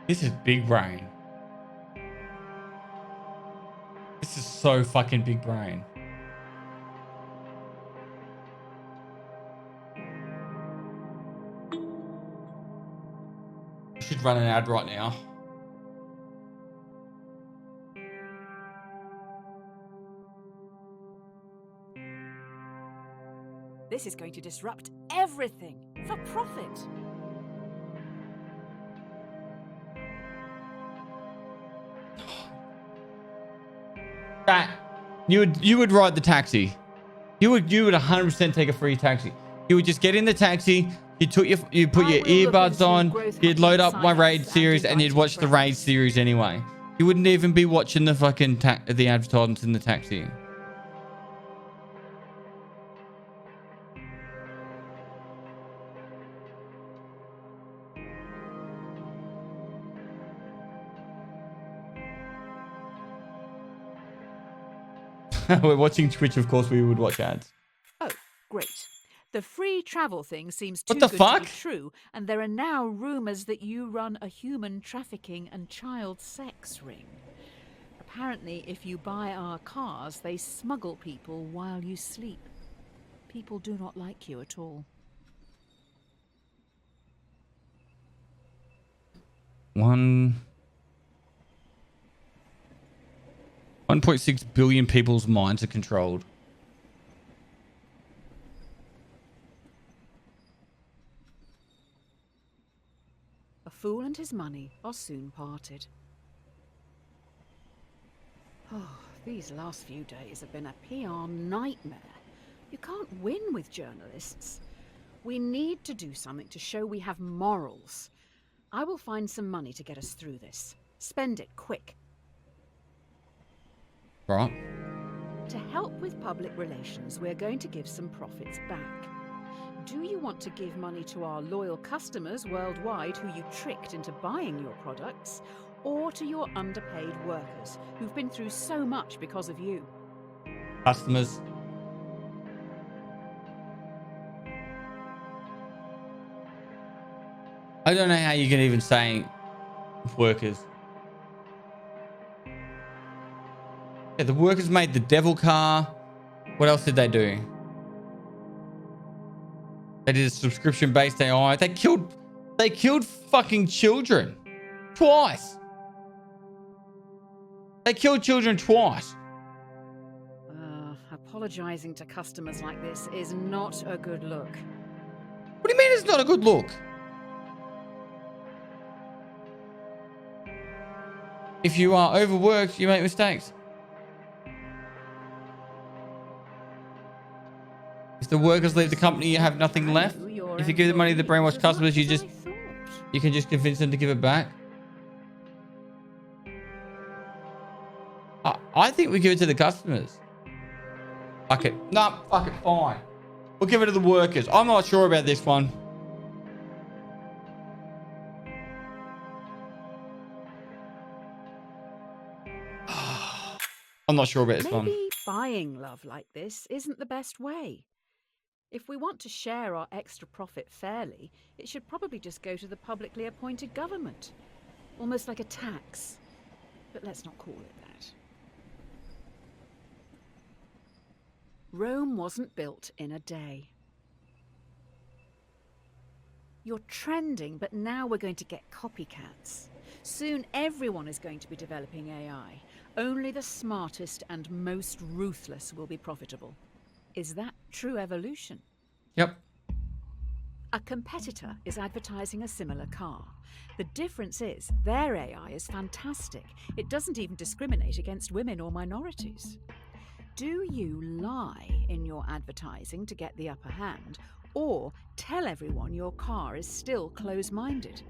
This is big brain. This is so fucking big brain. I should run an ad right now. This is going to disrupt everything for profit. That you would ride the taxi. You would 100% take a free taxi. You would just get in the taxi. You put your earbuds on. You'd load up my Raid series and you'd watch the Raid series anyway. You wouldn't even be watching the fucking the advertisements in the taxi. We're watching Twitch, of course we would watch ads. Oh, great. The free travel thing seems too What the good fuck? to be true, and there are now rumours that you run a human trafficking and child sex ring. Apparently, if you buy our cars, they smuggle people while you sleep. People do not like you at all. 1.6 billion people's minds are controlled. A fool and his money are soon parted. Oh, these last few days have been a PR nightmare. You can't win with journalists. We need to do something to show we have morals. I will find some money to get us through this. Spend it quick. Right. To help with public relations, we're going to give some profits back. Do you want to give money to our loyal customers worldwide who you tricked into buying your products, or to your underpaid workers who've been through so much because of you? Customers. I don't know how you can even say workers. Yeah, the workers made the devil car. What else did they do? They did a subscription-based AI. They killed fucking children. Twice. They killed children twice. Apologizing to customers like this is not a good look. What do you mean it's not a good look? If you are overworked, you make mistakes. If the workers leave the company, you have nothing left. If you give the money to the brainwashed customers, you can just convince them to give it back. I think we give it to the customers. Fuck it. Nah, fuck it. Fine. We'll give it to the workers. I'm not sure about this one. I'm not sure about this one. Maybe buying love like this isn't the best way. If we want to share our extra profit fairly, it should probably just go to the publicly appointed government. Almost like a tax. But let's not call it that. Rome wasn't built in a day. You're trending, but now we're going to get copycats. Soon everyone is going to be developing AI. Only the smartest and most ruthless will be profitable. Is that true evolution? Yep. A competitor is advertising a similar car. The difference is their AI is fantastic. It doesn't even discriminate against women or minorities. Do you lie in your advertising to get the upper hand, or tell everyone your car is still close-minded?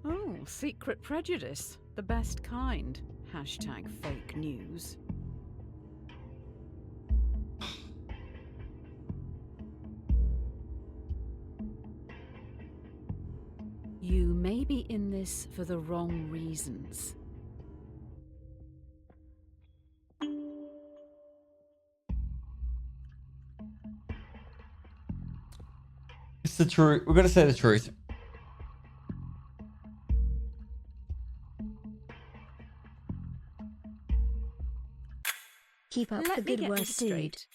Oh, secret prejudice. The best kind. Hashtag fake news. You may be in this for the wrong reasons. It's the truth. We're gonna say the truth. Keep up the Let me good get work, this dude. straight.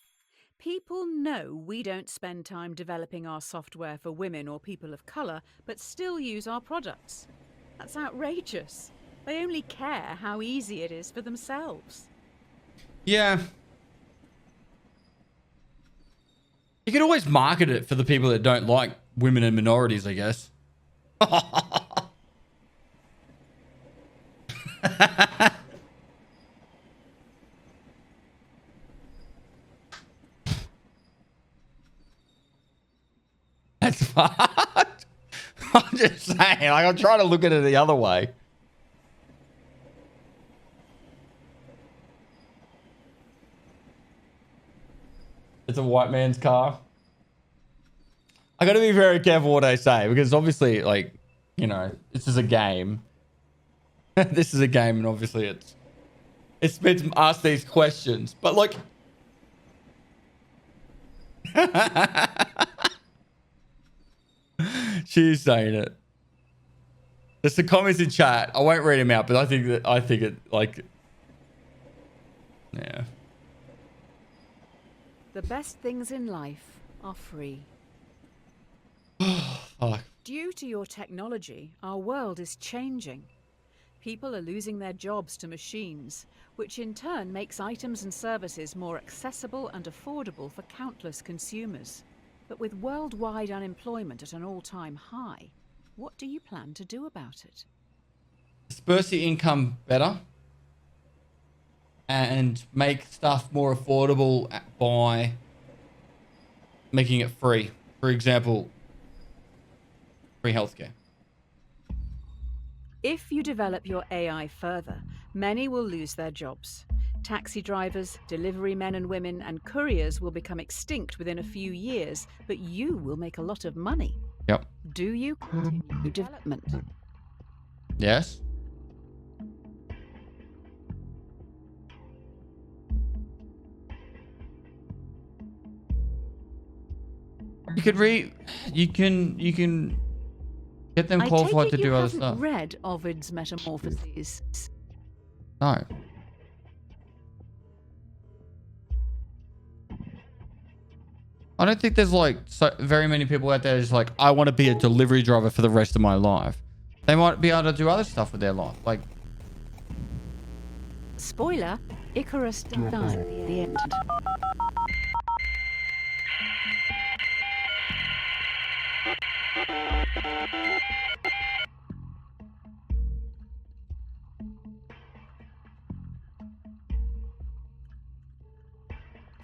People know we don't spend time developing our software for women or people of colour, but still use our products. That's outrageous. They only care how easy it is for themselves. Yeah. You could always market it for the people that don't like women and minorities, I guess. That's fucked. I'm just saying, like, I'm trying to look at it the other way. It's a white man's car. I got to be very careful what I say because obviously, like, you know, this is a game. This is a game, and obviously it's meant to ask these questions. But like, she's saying it. There's some comments in chat. I won't read them out, but I think it like, yeah. The best things in life are free. Fuck. Due to your technology, our world is changing. People are losing their jobs to machines, which in turn makes items and services more accessible and affordable for countless consumers. But with worldwide unemployment at an all-time high, what do you plan to do about it? Disperse the income better and make stuff more affordable by making it free. For example, free healthcare. If you develop your AI further, many will lose their jobs. Taxi drivers, delivery men and women, and couriers will become extinct within a few years, but you will make a lot of money. Yep. Do you continue development? Yes. You can get them qualified to do other stuff. I take it you haven't read Ovid's Metamorphoses. No. I don't think there's like so very many people out there who's like, I want to be a delivery driver for the rest of my life. They might be able to do other stuff with their life. Like, spoiler, Icarus died at the end.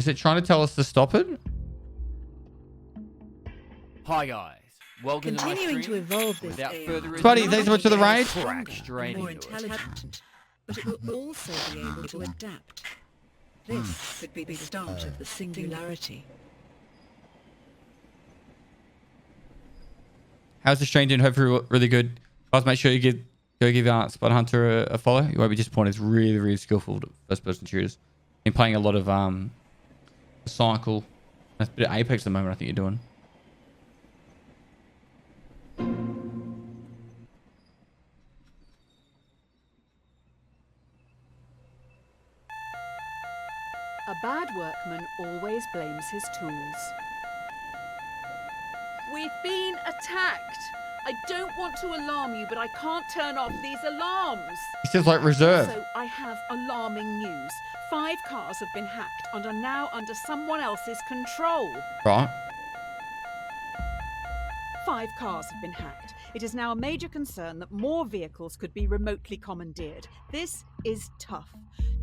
is it trying to tell us to stop it? Hi guys, welcome Continuing to to my evolve stream. this Without AI, further ado, Buddy, thanks so much for the raid. crack straight more into it. intelligent, but it will also be able to adapt. This could be the start of the singularity. How's the stream doing? Hopefully really good. Guys, make sure you go give Spider Hunter a follow. You won't be disappointed. It's really, really skillful first person shooters. Been playing a lot of Cycle. That's a bit of Apex at the moment, I think you're doing. A bad workman always blames his tools. We've been attacked. I don't want to alarm you, but I can't turn off these alarms. He says like reserve. So I have alarming news. 5 cars have been hacked and are now under someone else's control. Right. 5 cars have been hacked. It is now a major concern that more vehicles could be remotely commandeered. This is tough.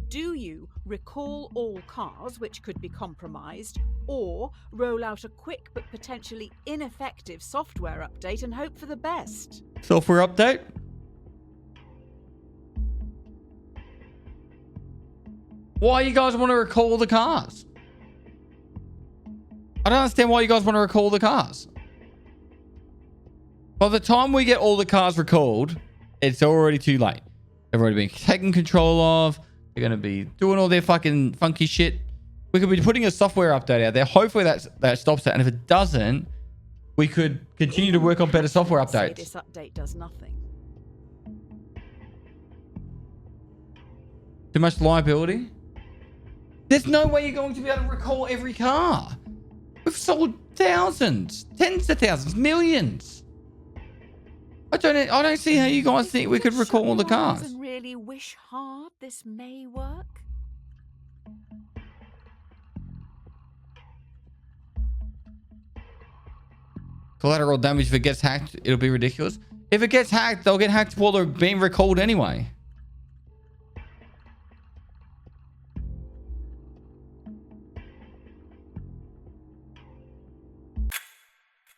Do you recall all cars which could be compromised, or roll out a quick but potentially ineffective software update and hope for the best? Software update. Why you guys want to recall the cars? I don't understand why you guys want to recall the cars. By the time we get all the cars recalled, it's already too late. They've already been taken control of. They're going to be doing all their fucking funky shit. We could be putting a software update out there. Hopefully that stops it. And if it doesn't, we could continue to work on better software updates. This update does nothing. Too much liability? There's no way you're going to be able to recall every car. We've sold thousands, tens of thousands, millions. I don't see how you guys think we could recall all the cars. And really wish hard this may work. Collateral damage, if it gets hacked, it'll be ridiculous. If it gets hacked, they'll get hacked while they're being recalled anyway.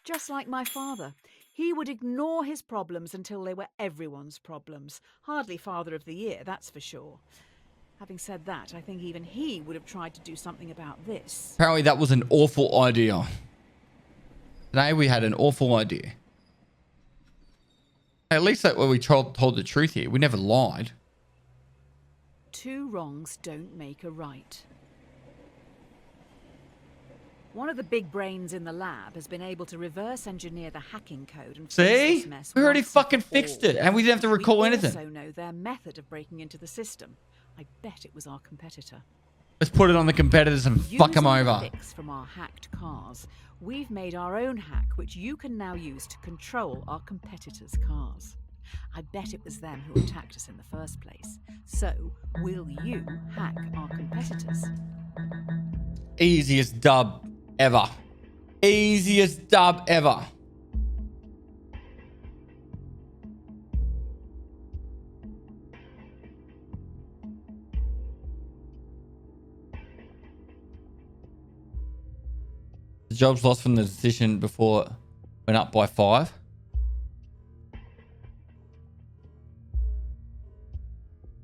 Just like my father. He would ignore his problems until they were everyone's problems. Hardly Father of the Year, that's for sure. Having said that, I think even he would have tried to do something about this. Apparently that was an awful idea. Today we had an awful idea. At least that way we told the truth here. We never lied. Two wrongs don't make a right. One of the big brains in the lab has been able to reverse engineer the hacking code and fix See? this mess We already once fucking and for fixed all. it and we didn't have to recall anything. We also know their method of breaking into the system. I bet it was our competitor. Let's put it on the competitors and fuck them Using the over. fix from our hacked cars, we've made our own hack which you can now use to control our competitors' cars. I bet it was them who attacked us in the first place. So, will you hack our competitors? Easiest dub ever. Easiest dub ever. The jobs lost from the decision before it went up by 5.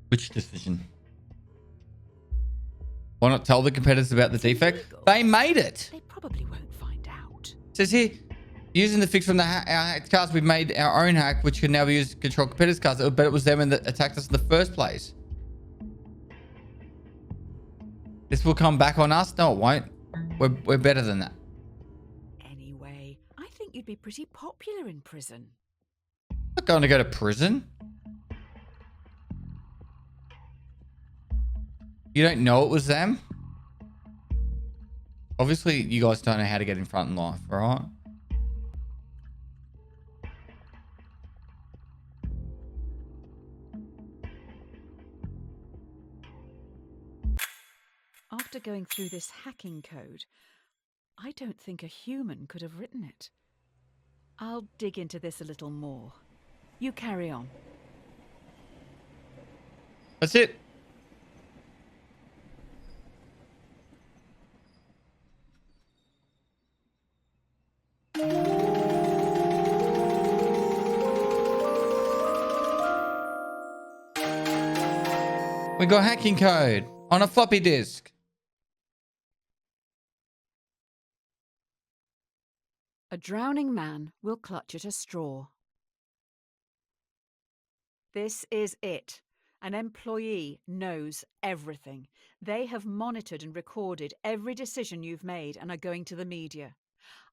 Which decision? Why not tell the competitors about the defect? illegal. They made it. They probably won't find out. It says here, using the fix from our hacked cars, we've made our own hack, which can now be used to control competitors' cars. But it was them that attacked us in the first place. This will come back on us? No, it won't. We're better than that. Anyway, I think you'd be pretty popular in prison. I'm not going to go to prison. You don't know it was them? Obviously, you guys don't know how to get in front in life, right? After going through this hacking code, I don't think a human could have written it. I'll dig into this a little more. You carry on. That's it. We got hacking code on a floppy disk. A drowning man will clutch at a straw. This is it. An employee knows everything. They have monitored and recorded every decision you've made and are going to the media.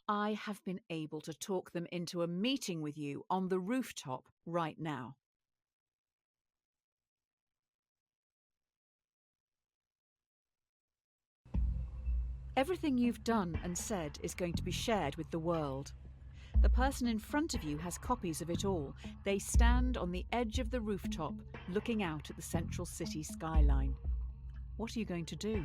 I have been able to talk them into a meeting with you on the rooftop right now. Everything you've done and said is going to be shared with the world. The person in front of you has copies of it all. They stand on the edge of the rooftop, looking out at the central city skyline. What are you going to do?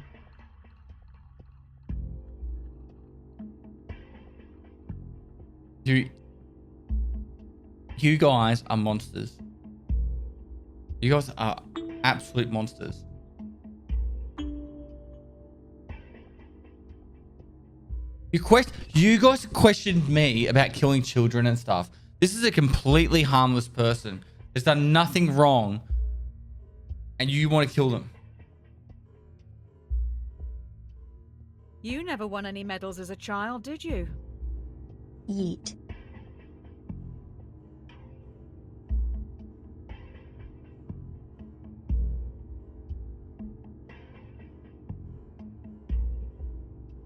You guys are monsters. You guys are absolute monsters. You guys questioned me about killing children and stuff. This is a completely harmless person. Has done nothing wrong. And you want to kill them. You never won any medals as a child, did you? Yeet.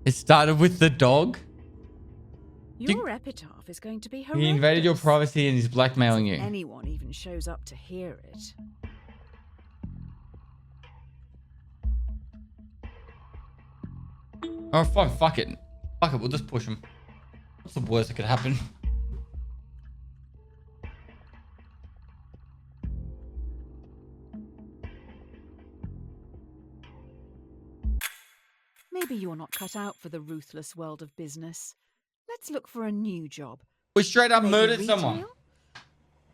It started with the dog. Your epitaph is going to be horrendous. He invaded your privacy and he's blackmailing If you. anyone even shows up to hear it. Oh, fine. Fuck it. Fuck it. We'll just push him. What's the worst that could happen? Maybe you're not cut out for the ruthless world of business. Let's look for a new job. We straight up Maybe murdered retail? someone.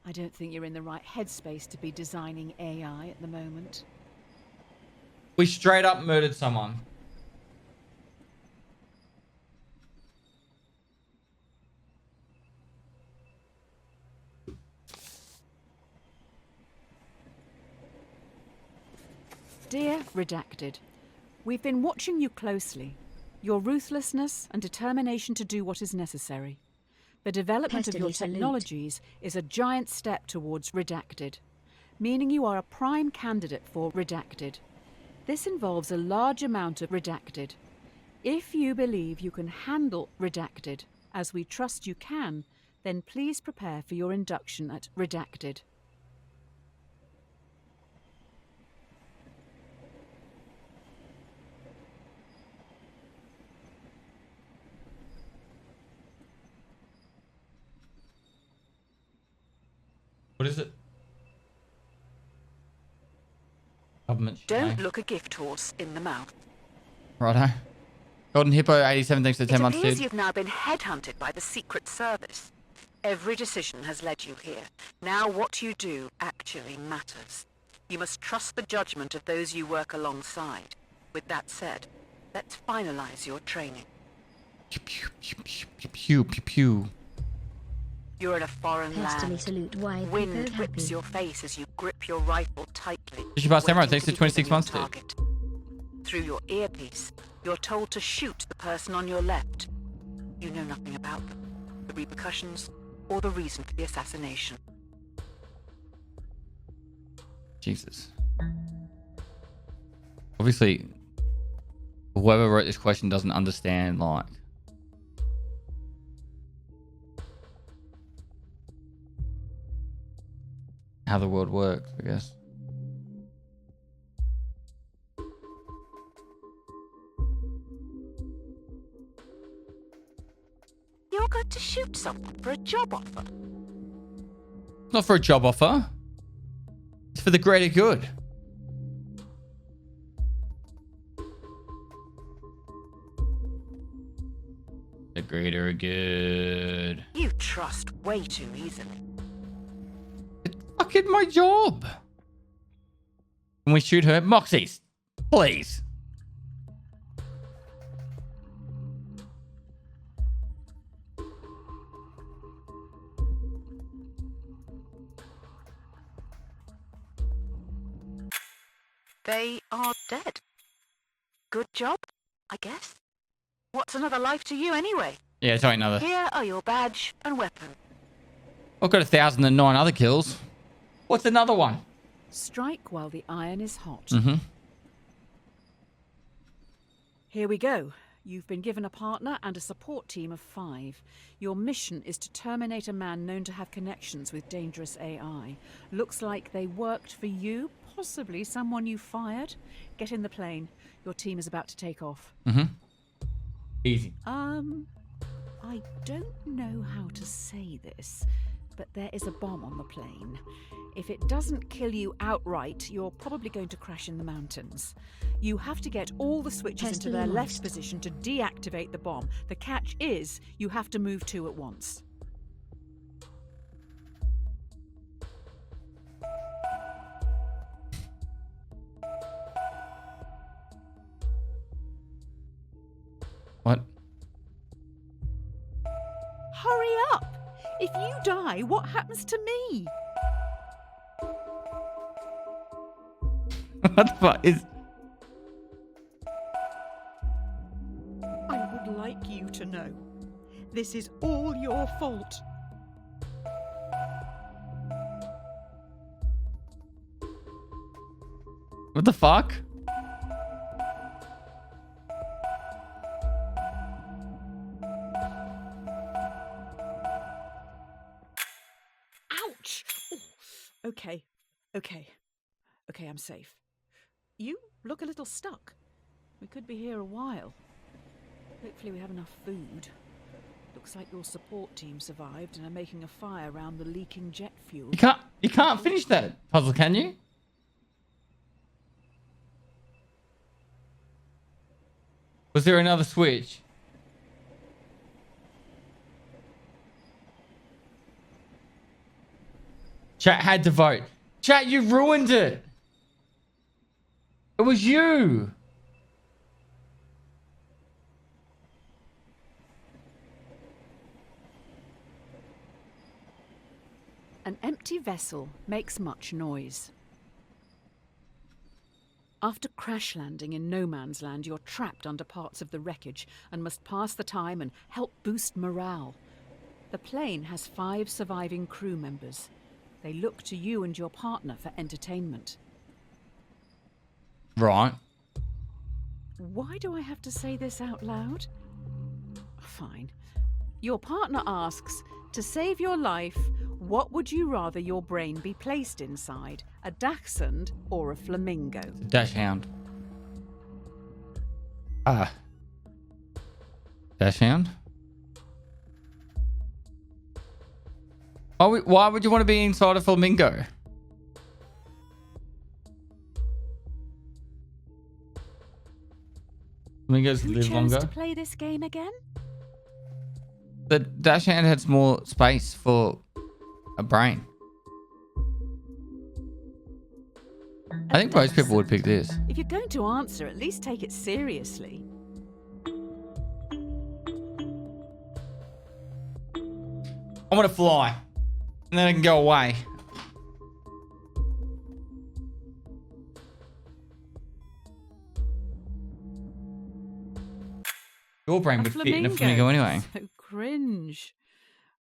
I don't think you're in the right headspace to be designing AI at the moment. We straight up murdered someone. Dear Redacted, we've been watching you closely. Your ruthlessness and determination to do what is necessary. The development of your Pestily salute. technologies is a giant step towards Redacted, meaning you are a prime candidate for Redacted. This involves a large amount of Redacted. If you believe you can handle Redacted, as we trust you can, then please prepare for your induction at Redacted. What is it? Government. Don't look a gift horse in the mouth. Righto. Golden Hippo 87, thanks for the 10 It months, appears dude. you've now been headhunted by the Secret Service. Every decision has led you here. Now what you do actually matters. You must trust the judgment of those you work alongside. With that said, let's finalize your training. Pew, pew, pew, pew, pew, pew, pew, pew. You're in a foreign Pestily land. salute. Why Wind people whips happy? your face as you grip your rifle tightly. Fishy Bar Samurai, waiting thanks to for be 26 given your months, dude. target. Through your earpiece, you're told to shoot the person on your left. You know nothing about them, the repercussions, or the reason for the assassination. Jesus. Obviously, whoever wrote this question doesn't understand, like, how the world works, I guess. You're going to shoot someone for a job offer. Not for a job offer. It's for the greater good. The greater good. You trust way too easily. It's fucking my job. Can we shoot her? Moxies, please. They are dead. Good job, I guess. What's another life to you anyway? Yeah, it's only another. Here are your badge and weapon. I've got 1,009 other kills. What's another one? Strike while the iron is hot. Mm-hmm. Here we go. You've been given a partner and a support team of 5. Your mission is to terminate a man known to have connections with dangerous AI. Looks like they worked for you, possibly someone you fired. Get in the plane. Your team is about to take off. Mm-hmm. Easy. I don't know how to say this, but there is a bomb on the plane. If it doesn't kill you outright, you're probably going to crash in the mountains. You have to get all the switches into their Pestily left moist. position to deactivate the bomb. The catch is you have to move 2 at once. What? Hurry up! If you die, what happens to me? What the fuck is... This is all your fault. What the fuck? Ouch! Oh, okay, okay, okay, I'm safe. You look a little stuck. We could be here a while. Hopefully we have enough food. Looks like your support team survived and are making a fire around the leaking jet fuel. You can't finish that puzzle, can you? Was there another switch? Chat had to vote. Chat, you ruined it. It was you. An empty vessel makes much noise. After crash landing in no man's land, you're trapped under parts of the wreckage and must pass the time and help boost morale. The plane has 5 surviving crew members. They look to you and your partner for entertainment. Right. Why do I have to say this out loud? Fine. Your partner asks, to save your life, what would you rather your brain be placed inside? A dachshund or a flamingo? Dash hound. Dash hound? Why would you want to be inside a flamingo? Flamingos Who live chose longer. to play this game again? The dash hand has more space for a brain. I think most people would pick this. If you're going to answer, at least take it seriously. I want to fly. And then I can go away. Your brain would fit in a flamingo anyway. So cringe.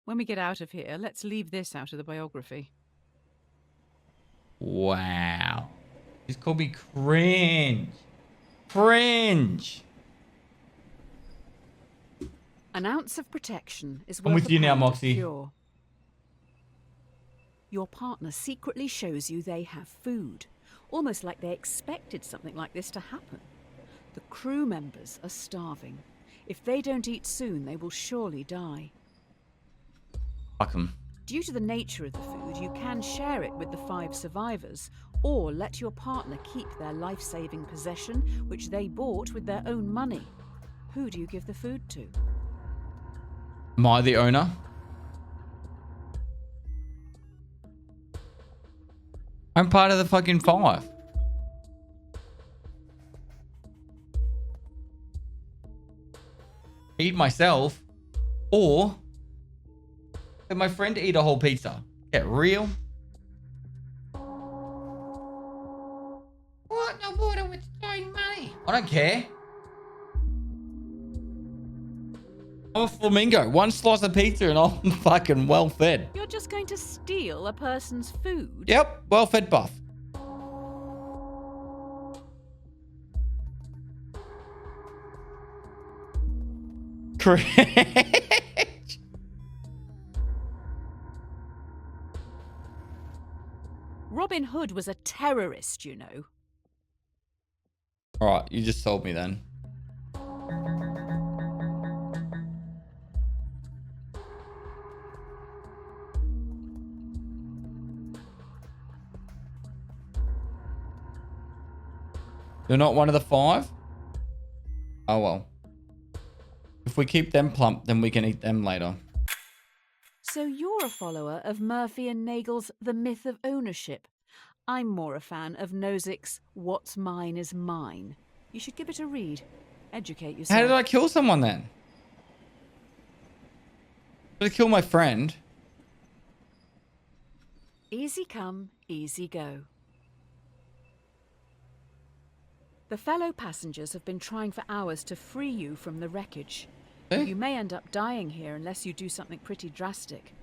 When we get out of here, let's leave this out of the biography. Wow. He's called me cringe. Cringe. An ounce of protection is I'm worth with a you now, pound of Moxie. cure. Your partner secretly shows you they have food, almost like they expected something like this to happen. The crew members are starving. If they don't eat soon, they will surely die. Fuck him. Due to the nature of the food, you can share it with the 5 survivors, or let your partner keep their life-saving possession, which they bought with their own money. Who do you give the food to? Am I the owner? I'm part of the fucking 5. Eat myself, or let my friend eat a whole pizza. Get real. What? No border with throwing money. I don't care. I'm a flamingo. One slice of pizza and I'm fucking well fed. You're just going to steal a person's food? Yep, well fed buff. Cringe. Robin Hood was a terrorist, you know. Alright, you just sold me then. You're not one of the 5? Oh well. If we keep them plump, then we can eat them later. So you're a follower of Murphy and Nagel's The Myth of Ownership. I'm more a fan of Nozick's What's Mine is Mine. You should give it a read. Educate yourself. How did I kill someone then? Did I kill my friend? Easy come, easy go. The fellow passengers have been trying for hours to free you from the wreckage. You may end up dying here unless you do something pretty drastic.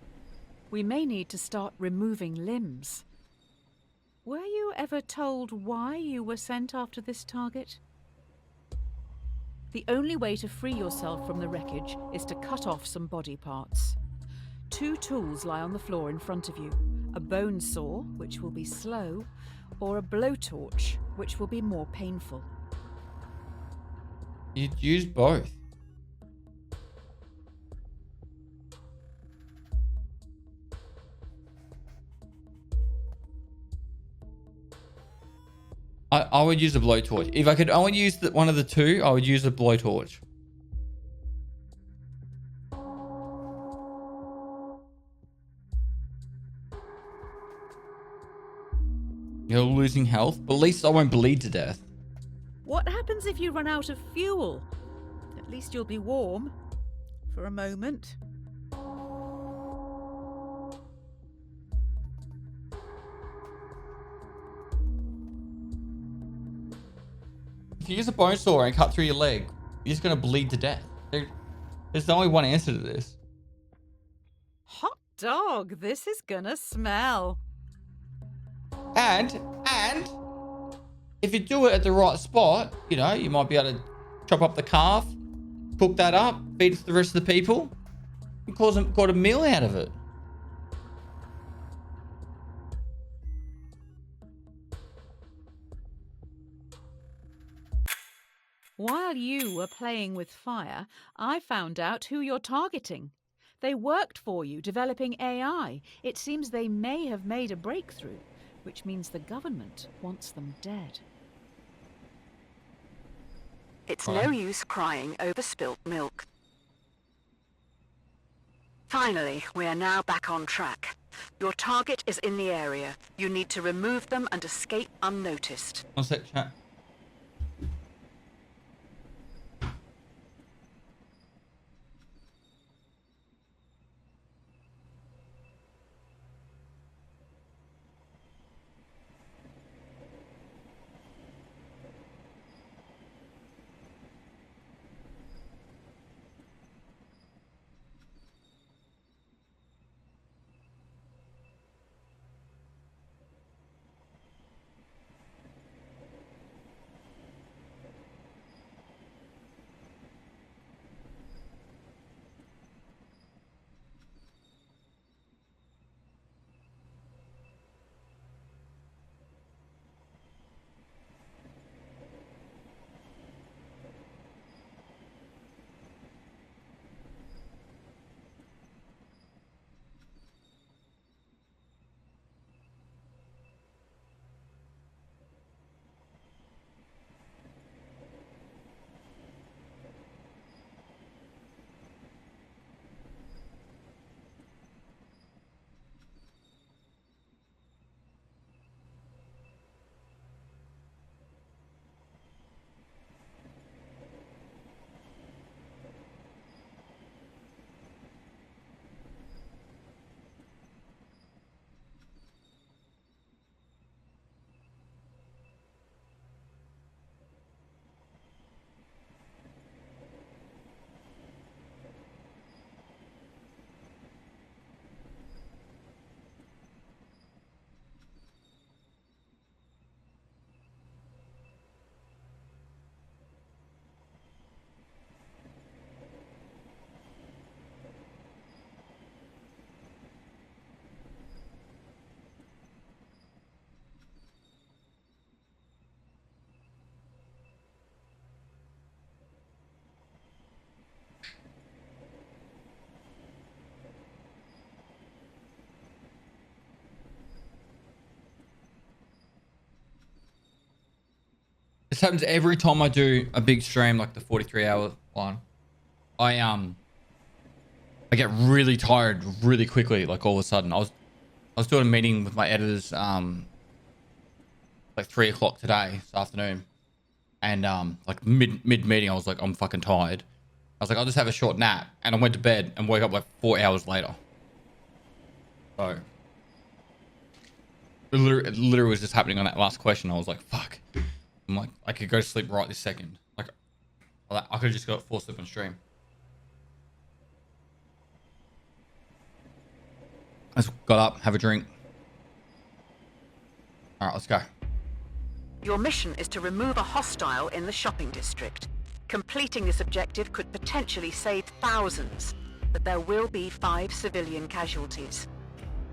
We may need to start removing limbs. Were you ever told why you were sent after this target? The only way to free yourself from the wreckage is to cut off some body parts. 2 tools lie on the floor in front of you. A bone saw, which will be slow, or a blowtorch, which will be more painful. You'd use both. I would use a blowtorch. If I could only use one of the two, I would use a blowtorch. You're losing health, but at least I won't bleed to death. What happens if you run out of fuel? At least you'll be warm. For a moment. If you use a bone saw and cut through your leg, you're just going to bleed to death. There's only one answer to this. Hot dog, this is gonna smell. And if you do it at the right spot, you know, you might be able to chop up the calf, cook that up, feed it to the rest of the people, and got a meal out of it. While you were playing with fire, I found out who you're targeting. They worked for you, developing AI. It seems they may have made a breakthrough, which means the government wants them dead. It's no use crying over spilt milk. Finally, we are now back on track. Your target is in the area. You need to remove them and escape unnoticed. One sec, chat. This happens every time I do a big stream, like the 43-hour one. I get really tired really quickly, like all of a sudden. I was doing a meeting with my editors like 3 o'clock today, this afternoon. And like mid meeting, I was like, I'm fucking tired. I was like, I'll just have a short nap. And I went to bed and woke up like 4 hours later. So it literally was just happening on that last question. I was like, fuck. I'm like, I could go to sleep right this second. Like, I could have just got full sleep on stream. Let's got up, have a drink. All right, let's go. Your mission is to remove a hostile in the shopping district. Completing this objective could potentially save thousands, but there will be 5 civilian casualties.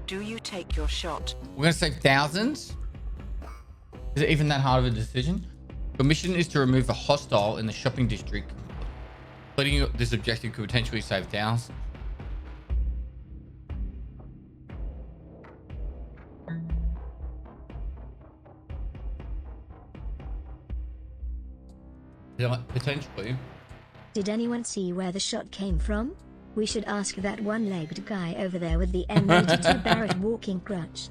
Do you take your shot? We're going to save thousands? Is it even that hard of a decision? Your mission is to remove a hostile in the shopping district. Completing this objective could potentially save thousands. Yeah, potentially. Did anyone see where the shot came from? We should ask that one-legged guy over there with the M82 Barrett walking crutch.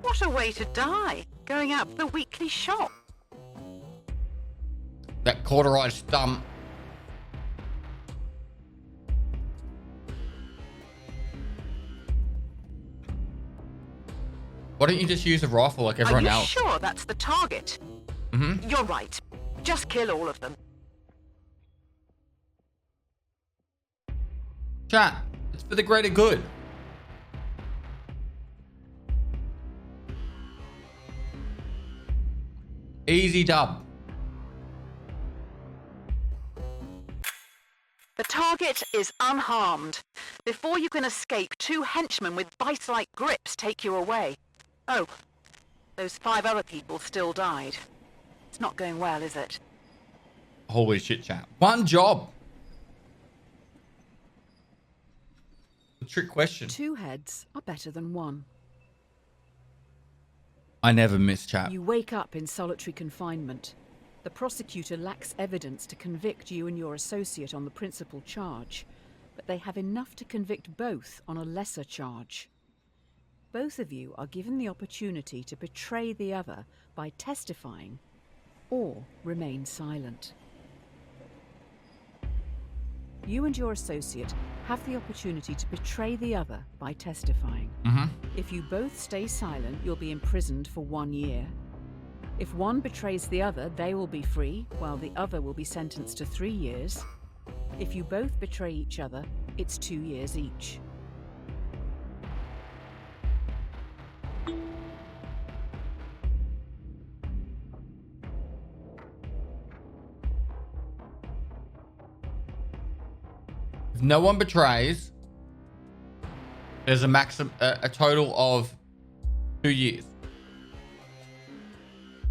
What a way to die, going out for the weekly shop. That cauterized stump. Why don't you just use a rifle like everyone else? Are you sure that's the target? Mm-hmm. You're right. Just kill all of them. Chat, it's for the greater good. Easy dub. The target is unharmed. Before you can escape, 2 henchmen with vice-like grips take you away. Oh, those 5 other people still died. It's not going well, is it? Holy shit, chat. One job. A trick question. 2 heads are better than 1. I never miss, chat. You wake up in solitary confinement. The prosecutor lacks evidence to convict you and your associate on the principal charge, but they have enough to convict both on a lesser charge. Both of you are given the opportunity to betray the other by testifying or remain silent. You and your associate have the opportunity to betray the other by testifying. Mm-hmm. If you both stay silent, you'll be imprisoned for 1 year. If one betrays the other, they will be free, while the other will be sentenced to 3 years. If you both betray each other, it's 2 years each. If no one betrays, there's a total of 2 years.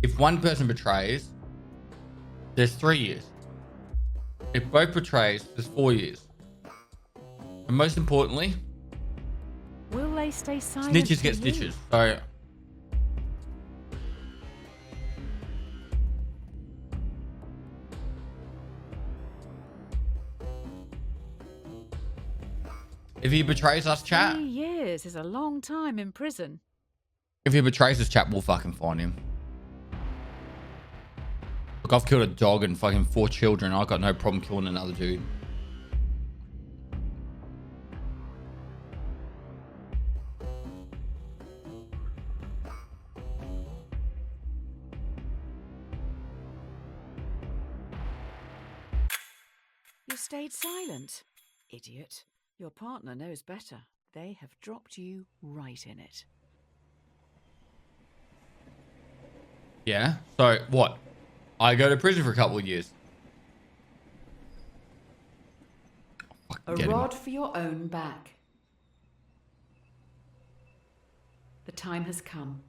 If one person betrays, there's 3 years. If both betrays, there's 4 years. And most importantly, Will they stay silent? snitches for get you? stitches. So if he betrays us, chat. 3 years is a long time in prison. If he betrays us, chat, we'll fucking find him. Look, I've killed a dog and fucking 4 children. I've got no problem killing another dude. You stayed silent. Idiot. Your partner knows better. They have dropped you right in it. Yeah? So, what? I go to prison for a couple of years. A Get him. rod for your own back. The time has come.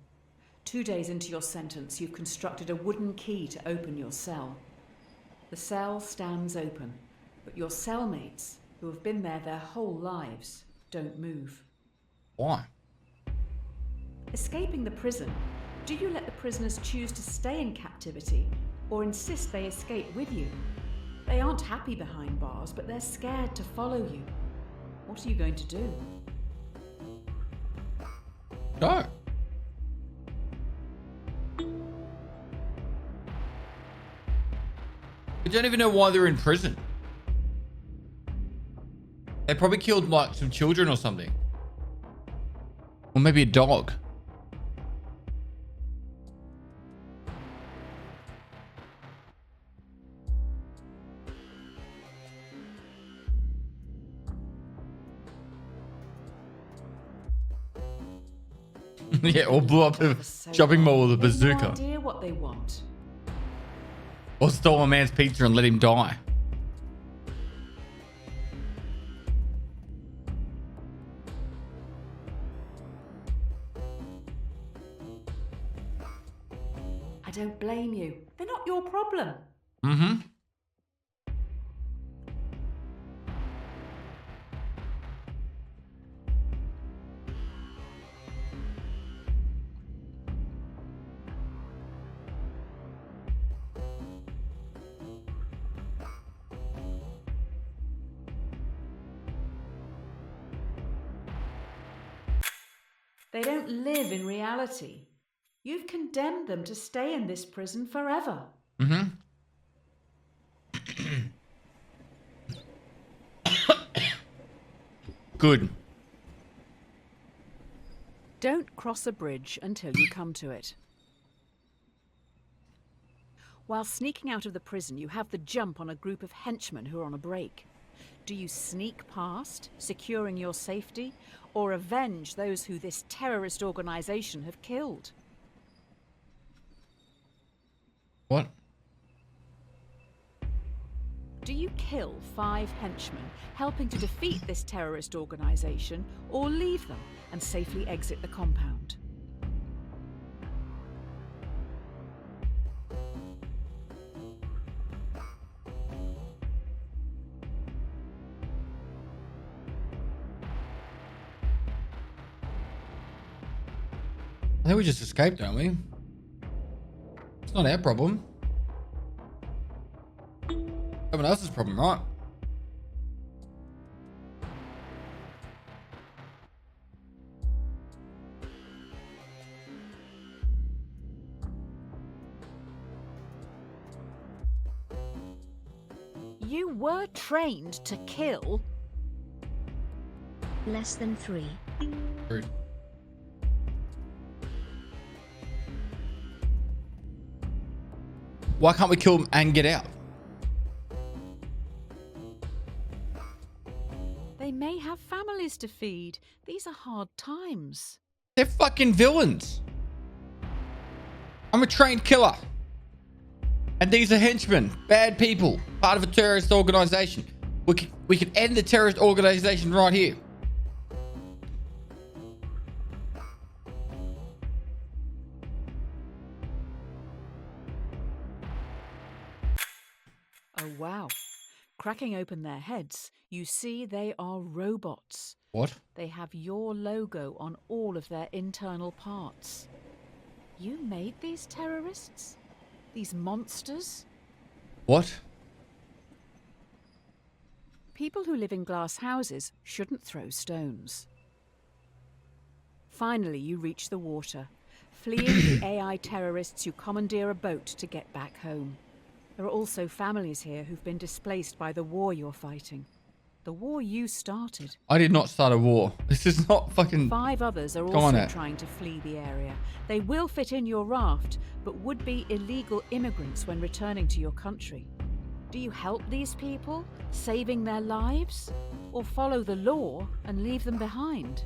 2 days into your sentence, you've constructed a wooden key to open your cell. The cell stands open, but your cellmates, who have been there their whole lives, don't move. Why? Escaping the prison, do you let the prisoners choose to stay in captivity or insist they escape with you? They aren't happy behind bars, but they're scared to follow you. What are you going to do? Go. We don't even know why they're in prison. They probably killed like some children or something. Or maybe a dog. Yeah, or blew up a For so shopping mall long, with a they've bazooka. No idea what they want. Or stole a man's pizza and let him die. I don't blame you. They're not your problem. Mm-hmm. They don't live in reality. You've condemned them to stay in this prison forever. Mm-hmm. Good. Don't cross a bridge until you come to it. While sneaking out of the prison, you have the jump on a group of henchmen who are on a break. Do you sneak past, securing your safety, or avenge those who this terrorist organization have killed? What? Do you kill 5 henchmen, helping to defeat this terrorist organization, or leave them and safely exit the compound? I think we just escaped, don't we? It's not our problem. Someone else's problem, right? You were trained to kill. Less than 3. Rude. Why can't we kill them and get out? They may have families to feed. These are hard times. They're fucking villains. I'm a trained killer. And these are henchmen, bad people, part of a terrorist organization. We can end the terrorist organization right here. Oh, wow. Cracking open their heads, you see they are robots. What? They have your logo on all of their internal parts. You made these terrorists? These monsters? What? People who live in glass houses shouldn't throw stones. Finally, you reach the water, fleeing the AI terrorists who commandeer a boat to get back home. There are also families here who've been displaced by the war you're fighting. The war you started. I did not start a war. This is not fucking... 5 others are Go on, also Ed. trying to flee the area. They will fit in your raft, but would be illegal immigrants when returning to your country. Do you help these people, saving their lives? Or follow the law and leave them behind?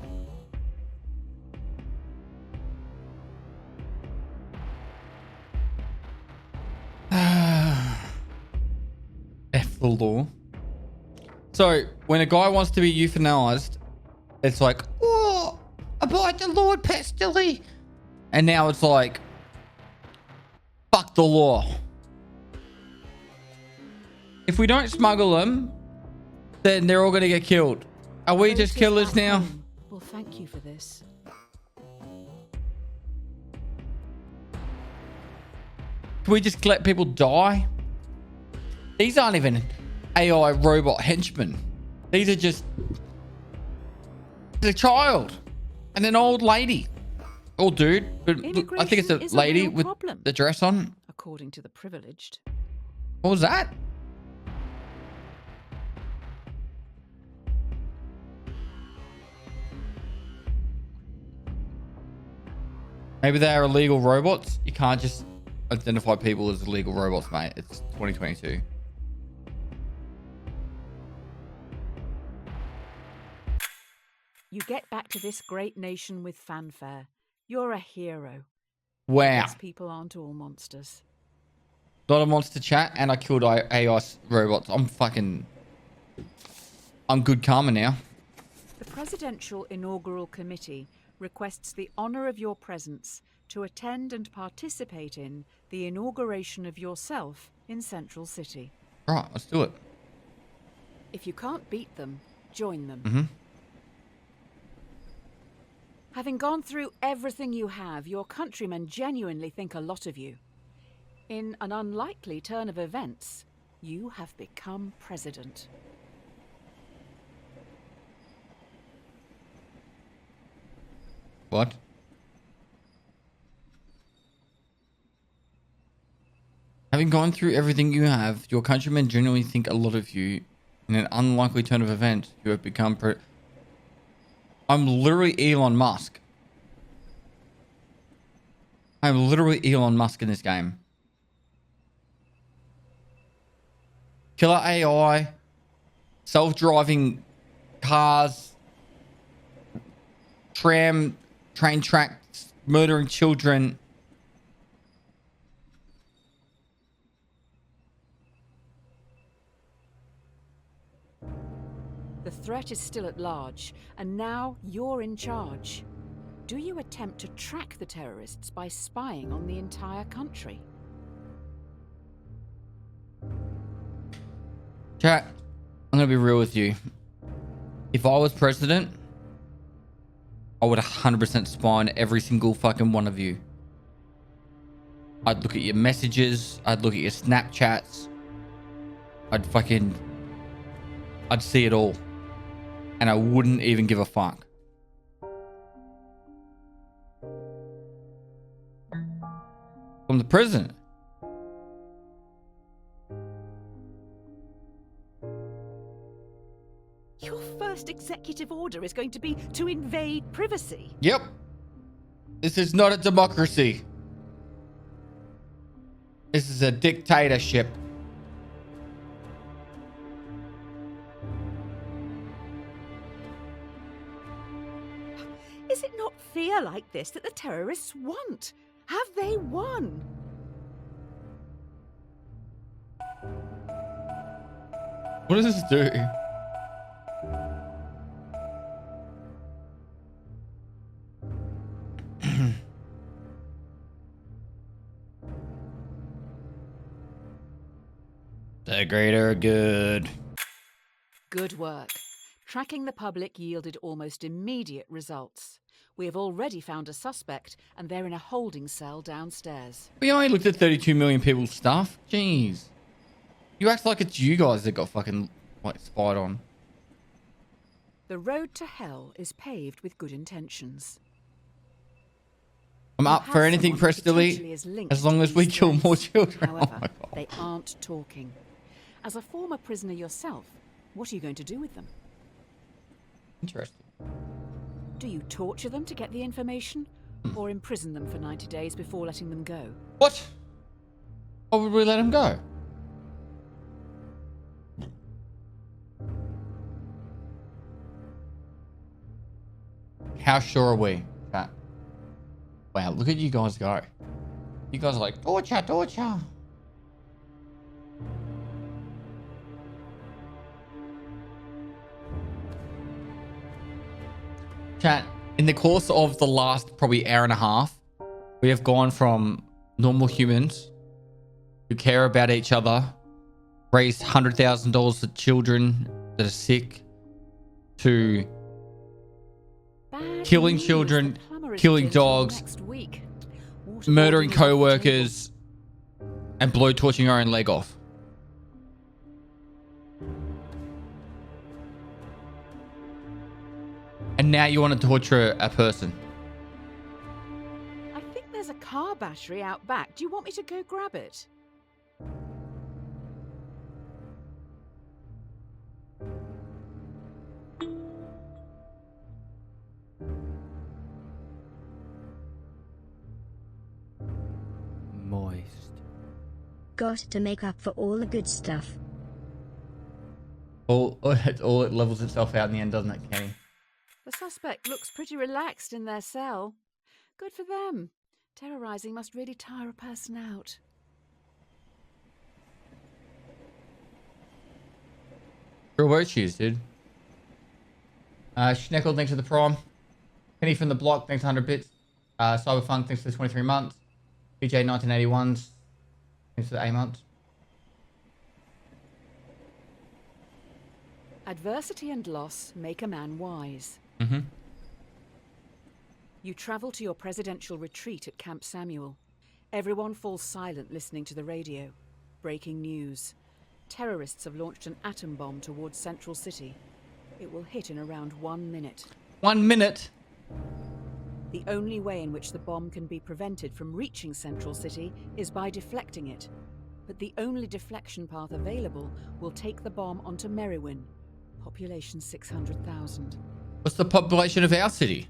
F the law. So, when a guy wants to be euthanized, it's like, oh, abide the Lord, Pestilly. And now it's like, fuck the law. If we don't smuggle them, then they're all going to get killed. Are we just Voters killers at now? home will thank you for this. Can we just let people die? These aren't even AI robot henchmen. These are just a child and an old lady. Or dude, but I think it's a Immigration is a lady real with problem. the dress on. According to the privileged. What was that? Maybe they are illegal robots. You can't just identify people as illegal robots, mate. It's 2022. You get back to this great nation with fanfare. You're a hero. Wow. These people aren't all monsters. Not a monster chat, and I killed AI robots. I'm good karma now. The Presidential Inaugural Committee requests the honour of your presence to attend and participate in the inauguration of yourself in Central City. Right, let's do it. If you can't beat them, join them. Mm-hmm. Having gone through everything you have, your countrymen genuinely think a lot of you. In an unlikely turn of events, you have become president. What? Having gone through everything you have, your countrymen genuinely think a lot of you. In an unlikely turn of events, you have become I'm literally Elon Musk. I'm literally Elon Musk in this game. Killer AI, self-driving cars, train tracks, murdering children. The threat is still at large, and now you're in charge. Do you attempt to track the terrorists by spying on the entire country? Chat, I'm going to be real with you. If I was president, I would 100% spy on every single fucking one of you. I'd look at your messages. I'd look at your Snapchats. I'd see it all. And I wouldn't even give a fuck. I'm the president. Your first executive order is going to be to invade privacy. Yep. This is not a democracy. This is a dictatorship. Is it not fear like this that the terrorists want? Have they won? What does this do? The greater good. Good work. Tracking the public yielded almost immediate results. We have already found a suspect, and they're in a holding cell downstairs. We only looked at 32 million people's stuff. Jeez. You act like it's you guys that got fucking spied on. The road to hell is paved with good intentions. I'm You up have for anything, someone press who potentially delete, is linked as long to as we these kill more threats. children. Oh However, my God. they aren't talking. As a former prisoner yourself, what are you going to do with them? Interesting. Do you torture them to get the information? Or imprison them for 90 days before letting them go? What? Why would we let him go? How sure are we? Chat. Wow, look at you guys go. You guys are like, torture, torture. Chat, in the course of the last probably hour and a half, we have gone from normal humans who care about each other, raise $100,000 for children that are sick, to Bad killing news, children, the plumber isn't killing in till dogs, next week. murdering Waterboarding is off the co-workers, and blowtorching our own leg off. And now you want to torture a person. table. I think there's a car battery out back. Do you want me to go grab it? Moist. Got to make up for all the good stuff. All it levels itself out in the end, doesn't it, Kenny? The suspect looks pretty relaxed in their cell. Good for them. Terrorizing must really tire a person out. Real virtues, dude. Schneckle, thanks for the prime. Penny from the block, thanks for 100 bits. Cyberfunk, thanks for the 23 months. BJ 1981s, thanks for the 8 months. Adversity and loss make a man wise. Mm-hmm. You travel to your presidential retreat at Camp Samuel. Everyone falls silent listening to the radio. Breaking news. Terrorists have launched an atom bomb towards Central City. It will hit in around 1 minute. 1 minute? The only way in which the bomb can be prevented from reaching Central City is by deflecting it. But the only deflection path available will take the bomb onto Merriwin. Population 600,000. What's the population of our city?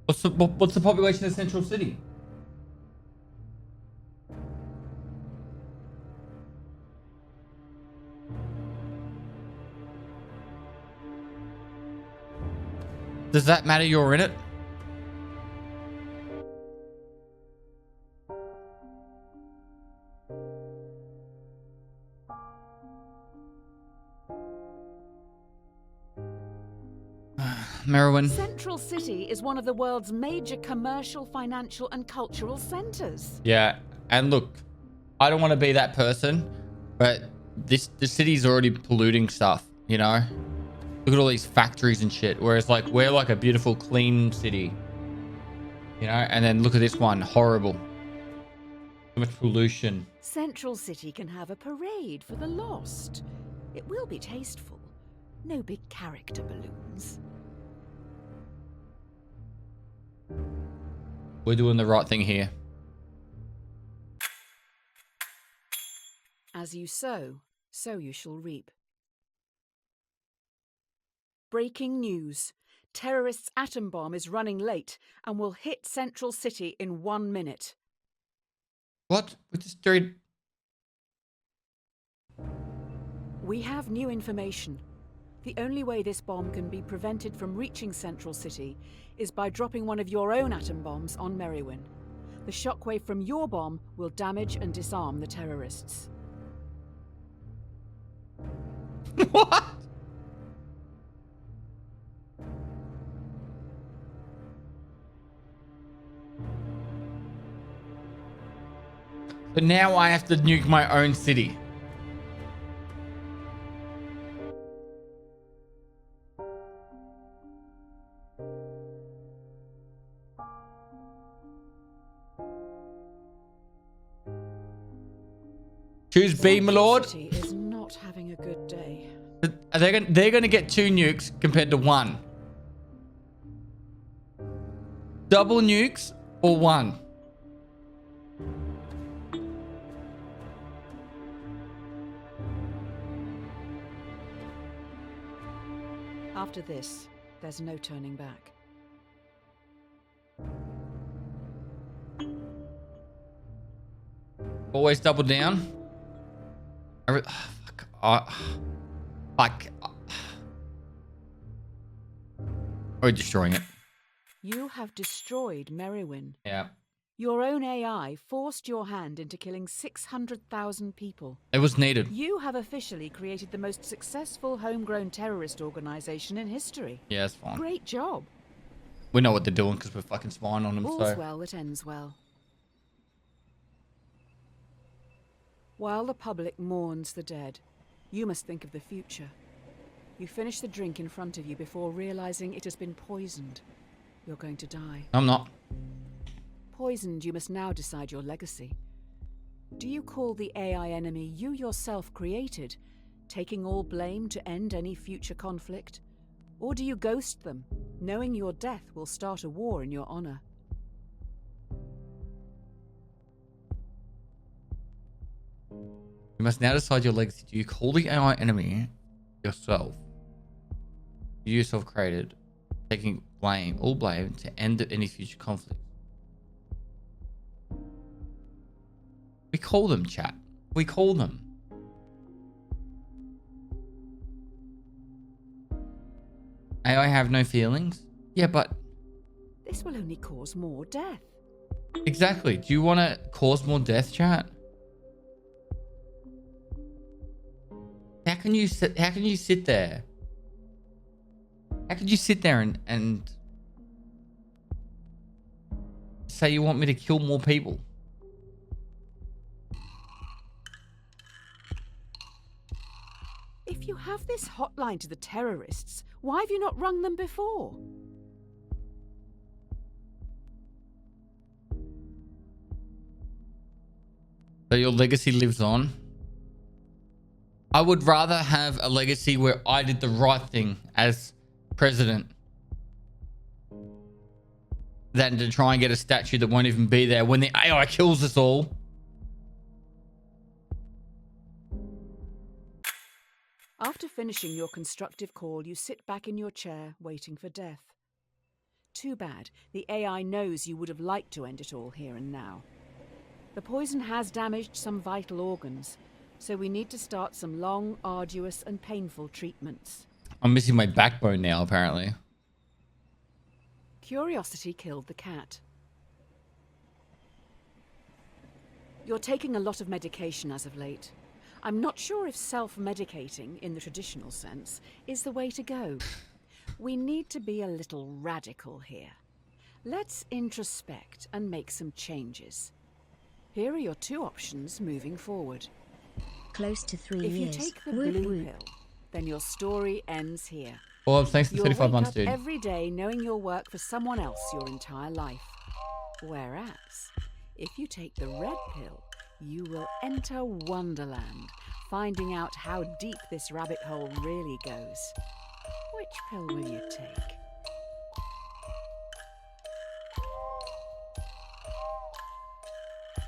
What's the population of Central City? Does that matter you're in it? Merriwin. Central City is one of the world's major commercial, financial, and cultural centers. Yeah, and look, I don't want to be that person, but the city's already polluting stuff, you know? Look at all these factories and shit, whereas like we're like a beautiful, clean city, you know? And then look at this one, horrible. So much pollution. Central City can have a parade for the lost. It will be tasteful. No big character balloons. We're doing the right thing here. As you sow, so you shall reap. Breaking news. Terrorists' atom bomb is running late and will hit Central City in 1 minute. What? We just doing... We have new information. The only way this bomb can be prevented from reaching Central City is by dropping one of your own atom bombs on Merriwin. The shockwave from your bomb will damage and disarm the terrorists. What? But now I have to nuke my own city. Choose B, my lord. Central City is not having a good day. They're gonna get 2 nukes compared to 1. Double nukes or 1? After this, there's no turning back. Always double down. Fuck. We're destroying it. You have destroyed Merriwin. Yeah. Your own AI forced your hand into killing 600,000 people. It was needed. You have officially created the most successful homegrown terrorist organization in history. Yeah, it's fine. Great job. We know what they're doing because we're fucking spying on them. All's So well that ends well. While the public mourns the dead, you must think of the future. You finish the drink in front of you before realizing it has been poisoned. You're going to die. I'm not. Poisoned, you must now decide your legacy. Do you call the AI enemy you yourself created, taking all blame to end any future conflict? Or do you ghost them, knowing your death will start a war in your honor? You must now decide your legacy. Do you call the AI enemy yourself? You yourself created, taking all blame to end any future conflict. We call them, chat. We call them. AI have no feelings? Yeah, but This will only cause more death. Exactly. Do you want to cause more death, chat? How can you sit there? How can you sit there and say you want me to kill more people? If you have this hotline to the terrorists, why have you not rung them before? So your legacy lives on? I would rather have a legacy where I did the right thing as president than to try and get a statue that won't even be there when the AI kills us all. After finishing your constructive call, you sit back in your chair, waiting for death. Too bad. The AI knows you would have liked to end it all here and now. The poison has damaged some vital organs, so we need to start some long, arduous, and painful treatments. I'm missing my backbone now, apparently. Curiosity killed the cat. You're taking a lot of medication as of late. I'm not sure if self-medicating, in the traditional sense, is the way to go. We need to be a little radical here. Let's introspect and make some changes. Here are your two options moving forward. Close to 3 If you years. take the Whoop, blue whoop. pill, then your story ends here. Well, thanks for You'll 35 wake months, up dude. every day knowing you'll work for someone else your entire life. Whereas, if you take the red pill, you will enter Wonderland, finding out how deep this rabbit hole really goes. Which pill will you take?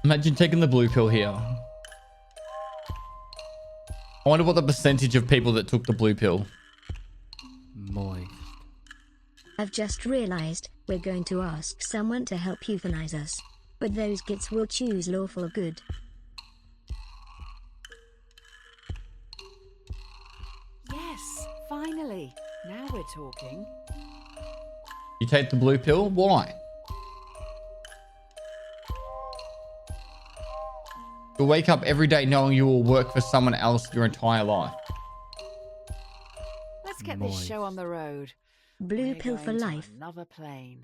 Imagine taking the blue pill here. I wonder what the percentage of people that took the blue pill. Moist. I've just realized we're going to ask someone to help euthanize us. But those gits will choose lawful good. Yes, finally. Now we're talking. You take the blue pill? Why? You'll wake up every day knowing you will work for someone else your entire life. Let's get this show on the road. Blue We're pill for going to life. Another plane.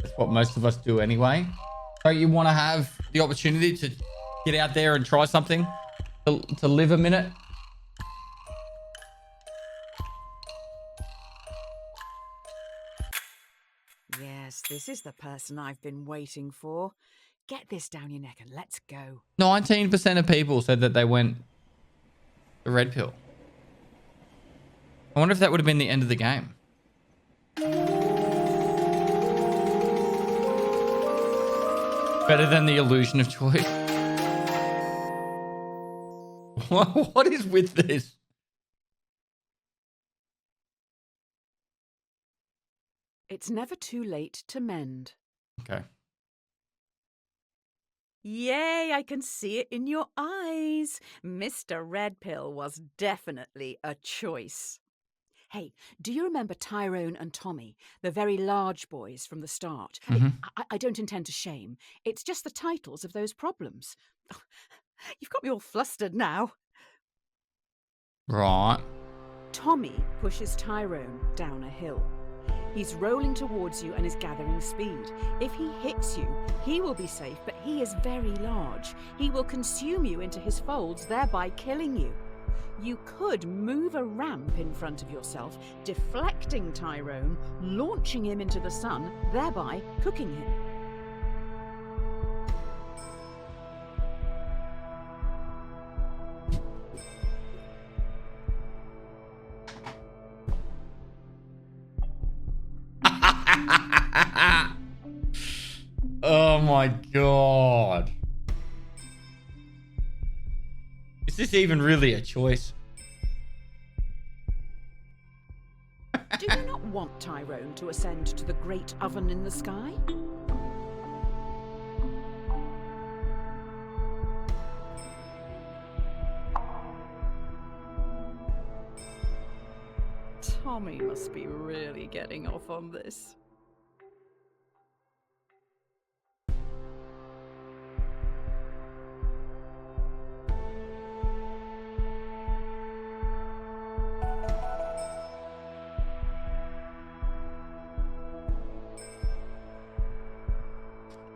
That's what most of us do anyway. Don't you want to have the opportunity to get out there and try something? To live a minute? Yes, this is the person I've been waiting for. Get this down your neck and let's go. 19% of people said that they went the red pill. I wonder if that would have been the end of the game. Better than the illusion of choice. What is with this? It's never too late to mend. Okay. Yay, I can see it in your eyes. Mr. Red Pill was definitely a choice. Hey, do you remember Tyrone and Tommy, the very large boys from the start? Mhm. I don't intend to shame. It's just the titles of those problems. You've got me all flustered now. Right. Tommy pushes Tyrone down a hill. He's rolling towards you and is gathering speed. If he hits you, he will be safe, but he is very large. He will consume you into his folds, thereby killing you. You could move a ramp in front of yourself, deflecting Tyrone, launching him into the sun, thereby cooking him. Oh my god. Is this even really a choice? Do you not want Tyrone to ascend to the great oven in the sky? Tommy must be really getting off on this.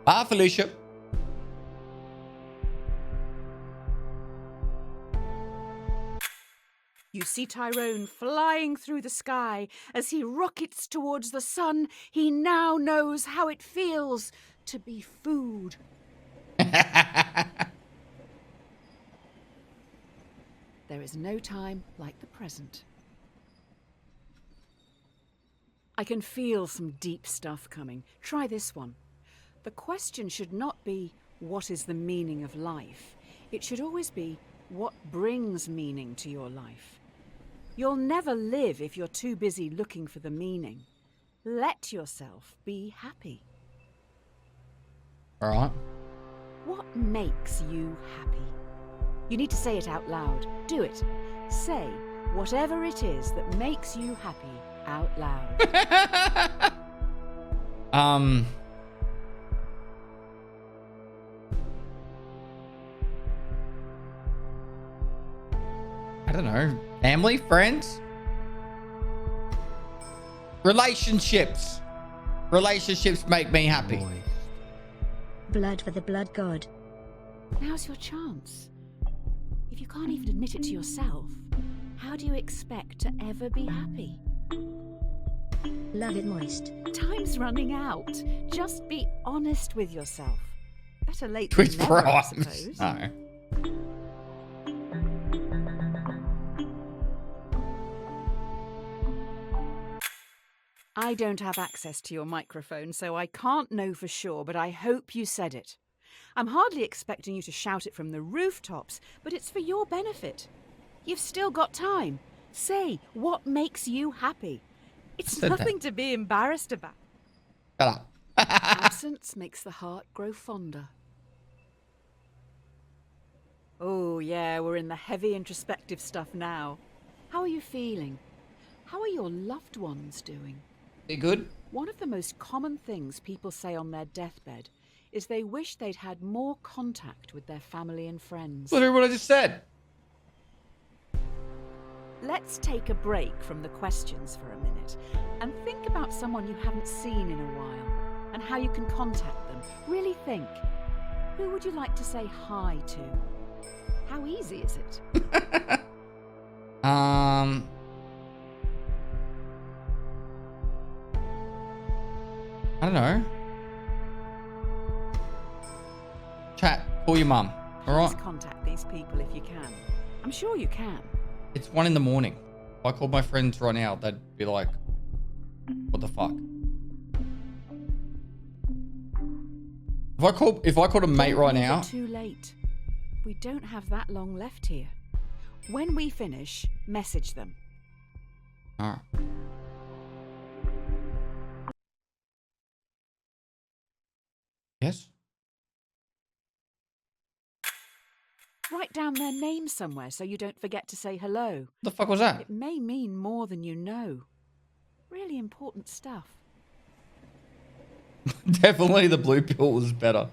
Bye, Felicia. You see Tyrone flying through the sky as he rockets towards the sun. He now knows how it feels to be food. There is no time like the present. I can feel some deep stuff coming. Try this one. The question should not be, what is the meaning of life? It should always be, what brings meaning to your life? You'll never live if you're too busy looking for the meaning. Let yourself be happy. All right. What makes you happy? You need to say it out loud. Do it. Say whatever it is that makes you happy out loud. I don't know. Family, friends, relationships. Relationships make me happy. Moist. Blood for the blood god. Now's your chance. If you can't even admit it to yourself, how do you expect to ever be happy? Love it moist. Time's running out. Just be honest with yourself. Better late than Twist never, I rhymes. suppose. No. I don't have access to your microphone, so I can't know for sure, but I hope you said it. I'm hardly expecting you to shout it from the rooftops, but it's for your benefit. You've still got time. Say what makes you happy. It's Said that. nothing to be embarrassed about. Shut up. Absence makes the heart grow fonder. Oh, yeah, we're in the heavy introspective stuff now. How are you feeling? How are your loved ones doing? You good? One of the most common things people say on their deathbed is they wish they'd had more contact with their family and friends. Literally what I just said. Let's take a break from the questions for a minute and think about someone you haven't seen in a while and how you can contact them. Really think. Who would you like to say hi to? How easy is it? I don't know. Chat, call your mum. All right. Please contact these people if you can. I'm sure you can. It's 1 a.m. If I called my friends right now, they'd be like, what the fuck? If I called a mate right now. Too late. We don't have that long left here. When we finish, message them. All right. Yes? Write down their name somewhere so you don't forget to say hello. What the fuck was that? It may mean more than you know. Really important stuff. Definitely the blue pill was better.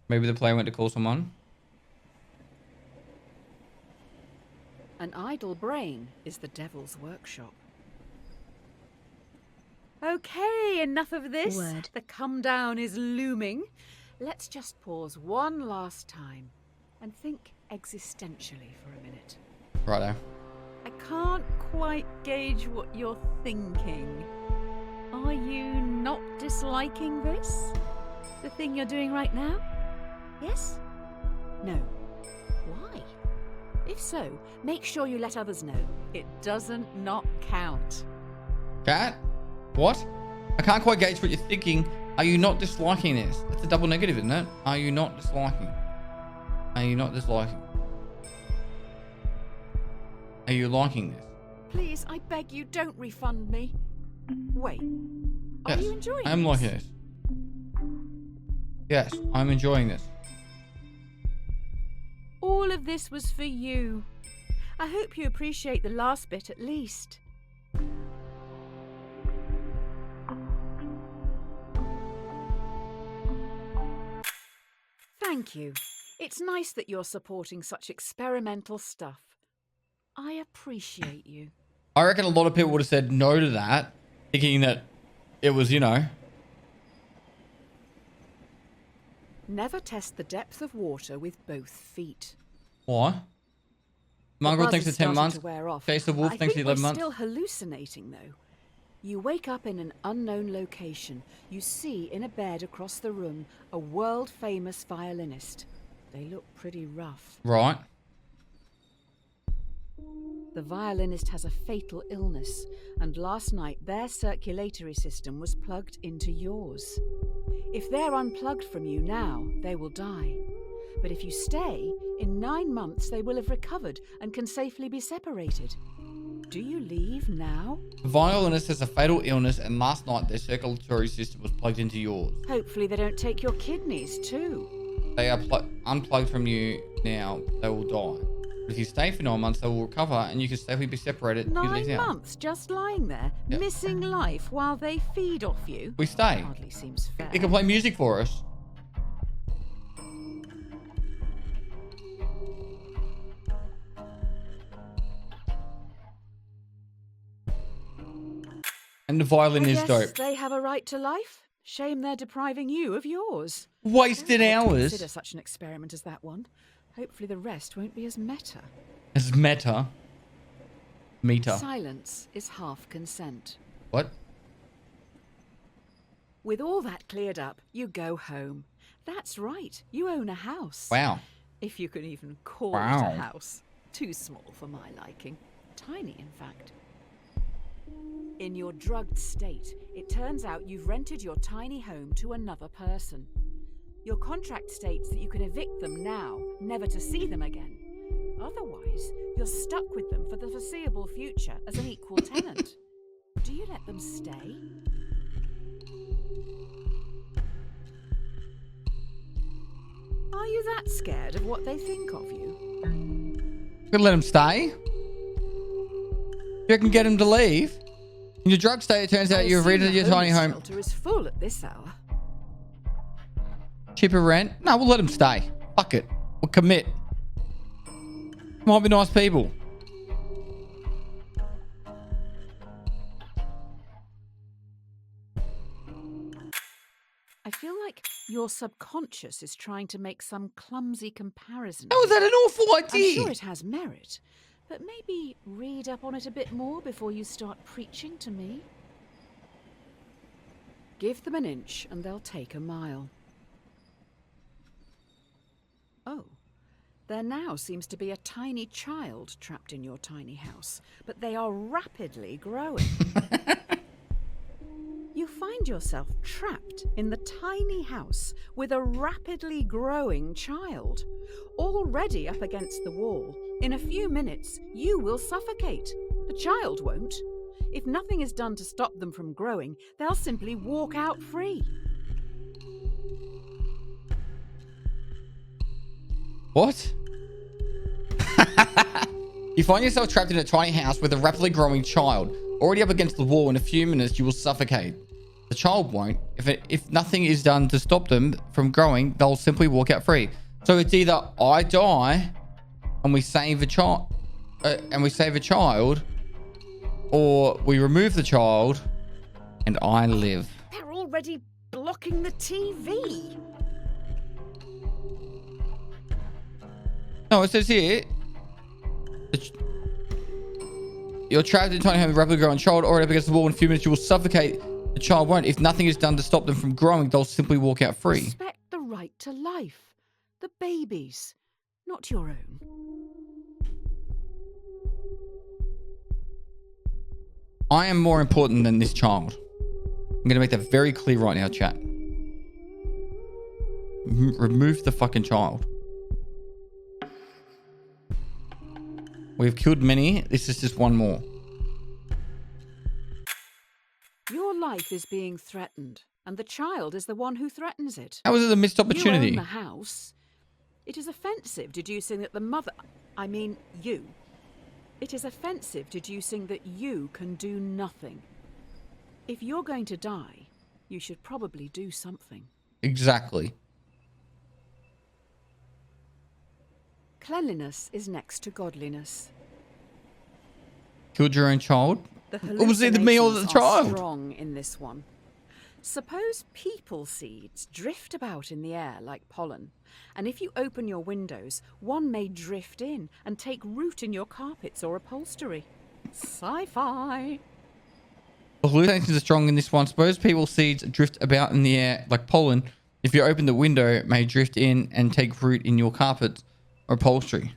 Maybe the player went to call someone. An idle brain is the devil's workshop. Okay, enough of this. Word. The come down is looming. Let's just pause one last time and think existentially for a minute. Righto. I can't quite gauge what you're thinking. Are you not disliking this? The thing you're doing right now? Yes? No. Why? If so, make sure you let others know. It doesn't not count. Cat? What? I can't quite gauge what you're thinking. Are you not disliking this? That's a double negative, isn't it? Are you not disliking? Are you not disliking? Are you liking this? Please, I beg you, don't refund me. Wait. Are Yes, you enjoying I am this? liking this. Yes, I'm enjoying this. All of this was for you. I hope you appreciate the last bit at least. Thank you. It's nice that you're supporting such experimental stuff. I appreciate you. I reckon a lot of people would have said no to that, thinking that it was, you know. Never test the depth of water with both feet. Why? Mongrel The buzz thinks is it's 10 starting months. to wear off. Case the Wolf I thinks think 11 we're months. still hallucinating, though. You wake up in an unknown location. You see in a bed across the room a world-famous violinist. They look pretty rough. Right. The violinist has a fatal illness, and last night their circulatory system was plugged into yours. If they're unplugged from you now, they will die. But if you stay, in 9 months they will have recovered and can safely be separated. Do you leave now? The violinist has a fatal illness, and last night their circulatory system was plugged into yours. Hopefully they don't take your kidneys too. They are unplugged from you now. They will die. But if you stay for 9 months, they will recover, and you can safely be separated. You 9 leave now. months just lying there, Yep. missing life while they feed off you? We stay. Hardly seems fair. He can play music for us. And the violin is Yes, dope. they have a right to life. Shame they're depriving you of yours. Wasted I won't hours. Consider such an experiment as that one. Hopefully the rest won't be as meta. As meta. Meter. Silence is half consent. What? With all that cleared up, you go home. That's right, you own a house. Wow. If you can even call Wow. it a house. Too small for my liking. Tiny, in fact. In your drugged state, it turns out you've rented your tiny home to another person. Your contract states that you can evict them now, never to see them again. Otherwise, you're stuck with them for the foreseeable future as an equal tenant. Do you let them stay? Are you that scared of what they think of you? Could let him stay. You can get him to leave. In your drug state, it turns out you've rented your tiny home. The shelter is full at this hour. Cheaper rent? No, we'll let him stay. Fuck it. We'll commit. Might be nice people. I feel like your subconscious is trying to make some clumsy comparison. How is that an awful I'm idea? sure it has merit, but maybe read up on it a bit more before you start preaching to me. Give them an inch and they'll take a mile. Oh, there now seems to be a tiny child trapped in your tiny house, but they are rapidly growing. You find yourself trapped in the tiny house with a rapidly growing child, already up against the wall. In a few minutes, you will suffocate. The child won't. If nothing is done to stop them from growing, they'll simply walk out free. What? You find yourself trapped in a tiny house with a rapidly growing child. Already up against the wall. In a few minutes, you will suffocate. The child won't. If nothing is done to stop them from growing, they'll simply walk out free. So it's either I die and we save a child, or we remove the child and I live. They're already blocking the TV. No, it says here. You're trapped in a tiny home with a rapidly growing child already up against the wall. In a few minutes, you will suffocate. The child won't. If nothing is done to stop them from growing, they'll simply walk out free. Respect the right to life. The baby's, not your own. I am more important than this child. I'm going to make that very clear right now, chat. Remove the fucking child. We've killed many. This is just one more. Your life is being threatened. and the child is the one who threatens it. How was it a missed You opportunity? own the house. It is offensive deducing that the mother... I mean, you. It is offensive deducing that you can do nothing. If you're going to die, you should probably do something. Exactly. Cleanliness is next to godliness. Killed your own child? The It was either me or the hallucinations are child. strong in this one. Suppose people seeds drift about in the air like pollen, and if you open your windows, one may drift in and take root in your carpets or upholstery. Sci-fi. The hallucinations are strong in this one. Suppose people's seeds drift about in the air like pollen. If you open the window, it may drift in and take root in your carpets or upholstery.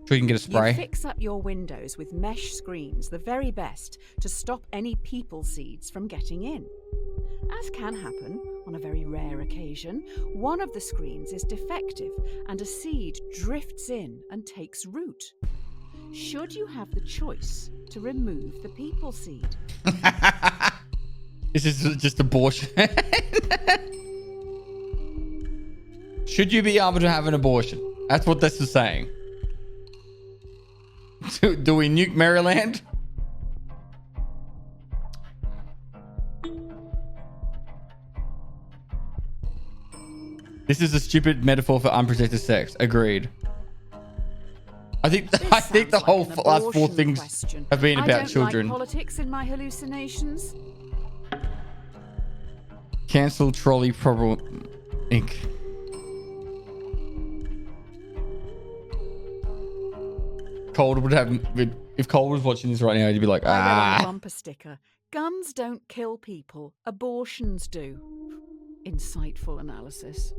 Sure you can get a spray. You fix up your windows with mesh screens, the very best, to stop any people seeds from getting in. As can happen on a very rare occasion, one of the screens is defective and a seed drifts in and takes root. Should you have the choice to remove the people seed? This is just abortion. Should you be able to have an abortion? That's what this is saying. Do we nuke Maryland? This is a stupid metaphor for unprotected sex. Agreed. I think the whole last four things have been about children. I don't like politics in my hallucinations. Cancel Trolley Problem Inc. Cold would have, if Cold was watching this right now, he'd be like, I read on a ah. bumper sticker, guns don't kill people, abortions do. Insightful analysis.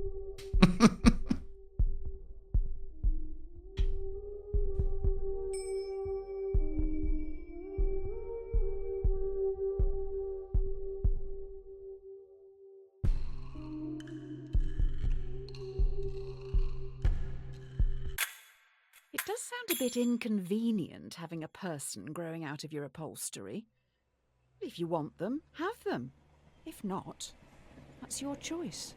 It does sound a bit inconvenient having a person growing out of your upholstery. If you want them, have them. If not, that's your choice.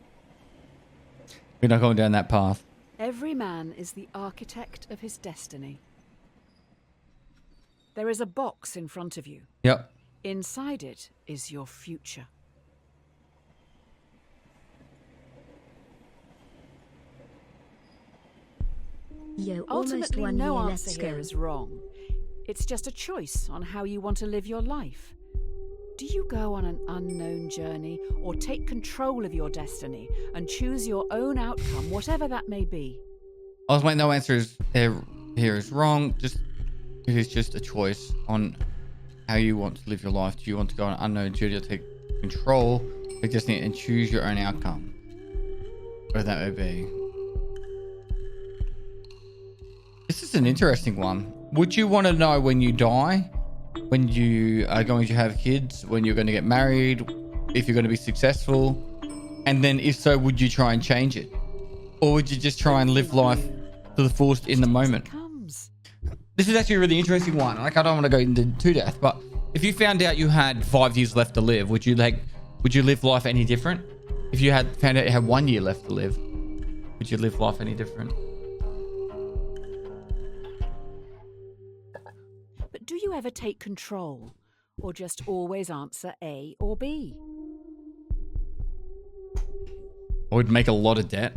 We're not going down that path. Every man is the architect of his destiny. There is a box in front of you. Yep. Inside it is your future. Yo, almost Ultimately, 1 no year, answer let's here go. is wrong. It's just a choice on how you want to live your life. Do you go on an unknown journey or take control of your destiny and choose your own outcome, whatever that may be? Ultimately, no answer is here is wrong. It is just a choice on how you want to live your life. Do you want to go on an unknown journey or take control of your destiny and choose your own outcome? Whatever that may be. This is an interesting one. Would you want to know when you die, when you are going to have kids, when you're going to get married, if you're going to be successful? And then if so, would you try and change it? Or would you just try and live life to the fullest in the moment? This is actually a really interesting one. Like, I don't want to go into too depth, but if you found out you had 5 years left to live, would you live life any different? If you found out you had 1 year left to live, would you live life any different? But do you ever take control, or just always answer A or B? I would make a lot of debt.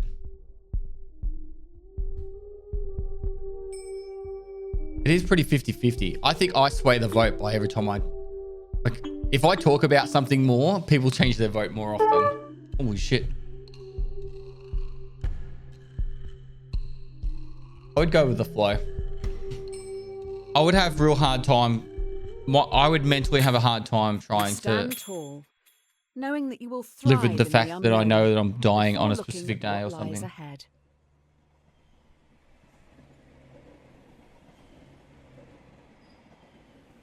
It is pretty 50-50. I think I sway the vote by every time if I talk about something more, people change their vote more often. Holy shit. I would go with the flow. I would have real hard time. I would mentally have a hard time trying Stand to tall, knowing that you will thrive live with the in fact that I unknown know that I'm dying before on a looking specific at day or what lies something. ahead.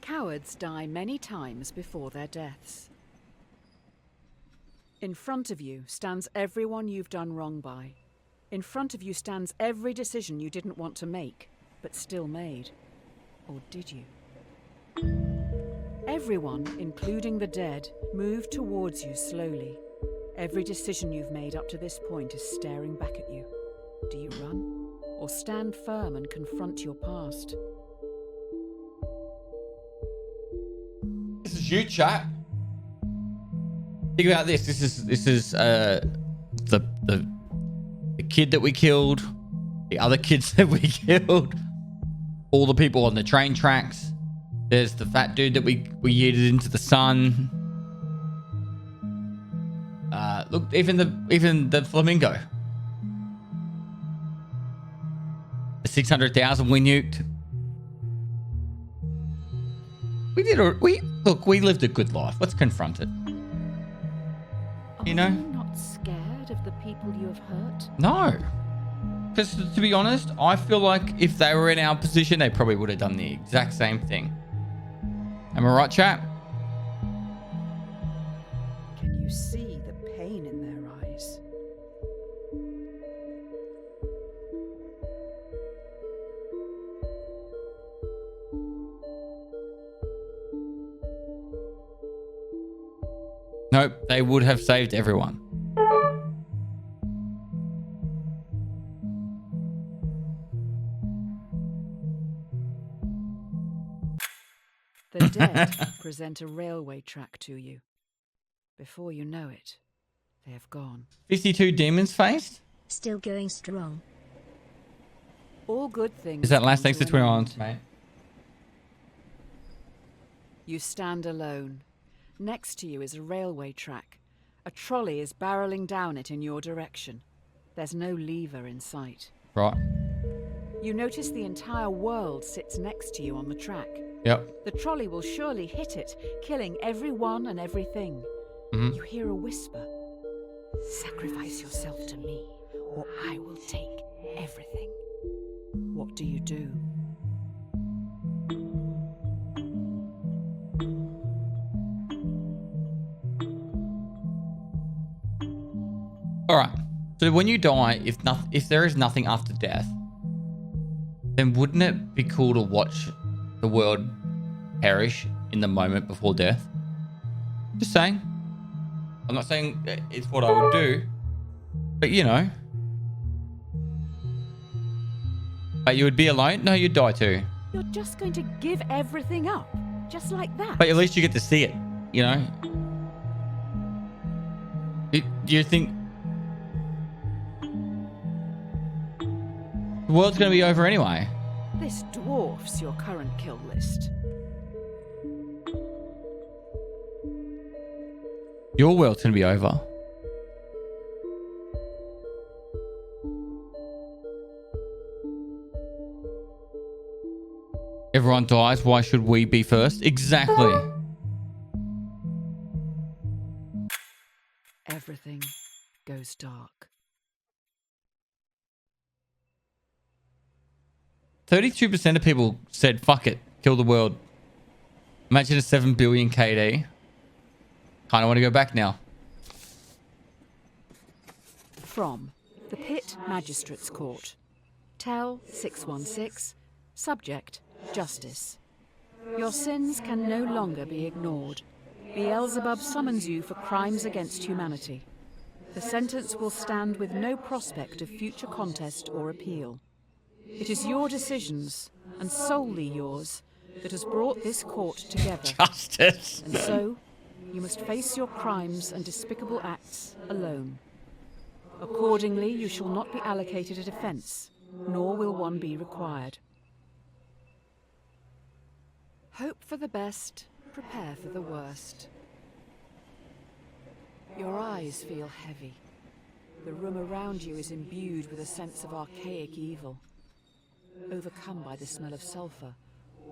Cowards die many times before their deaths. In front of you stands everyone you've done wrong by. In front of you stands every decision you didn't want to make, but still made. Or did you? Everyone, including the dead, moved towards you slowly. Every decision you've made up to this point is staring back at you. Do you run, or stand firm and confront your past? This is you, chat. Think about this. This is the kid that we killed, the other kids that we killed, all the people on the train tracks. There's the fat dude that we yeeted into the sun. Look, even the flamingo. The 600,000 we nuked. We lived a good life. Let's confront it. You know? Are you not scared of the people you have hurt? No. Because to be honest, I feel like if they were in our position, they probably would have done the exact same thing. Am I right, chap? Can you see the pain in their eyes? Nope, they would have saved everyone. The dead present a railway track to you. Before you know it, they have gone. 52 demons faced? Still going strong. All good things. Is that last come thanks to an 21 end. mate? You stand alone. Next to you is a railway track. A trolley is barreling down it in your direction. There's no lever in sight. Right. You notice the entire world sits next to you on the track. Yep. The trolley will surely hit it, killing everyone and everything. Mhm. You hear a whisper. Sacrifice yourself to me, or I will take everything. What do you do? All right. So when you die, if there is nothing after death, then wouldn't it be cool to watch the world perish in the moment before death? Just saying. I'm not saying it's what I would do, but you know. But you would be alone? No, you'd die too. You're just going to give everything up, just like that. But at least you get to see it, you know? Do you think the world's going to be over anyway? This dwarfs your current kill list. Your world's going to be over. Everyone dies. Why should we be first? Exactly. Everything goes dark. 32% of people said, fuck it, kill the world. Imagine a 7 billion KD. Kind of want to go back now. From the Pit Magistrates Court. Tell 616. Subject, Justice. Your sins can no longer be ignored. Beelzebub summons you for crimes against humanity. The sentence will stand with no prospect of future contest or appeal. It is your decisions, and solely yours, that has brought this court together. Justice. And so, you must face your crimes and despicable acts alone. Accordingly, you shall not be allocated a defence, nor will one be required. Hope for the best, prepare for the worst. Your eyes feel heavy. The room around you is imbued with a sense of archaic evil. Overcome by the smell of sulphur,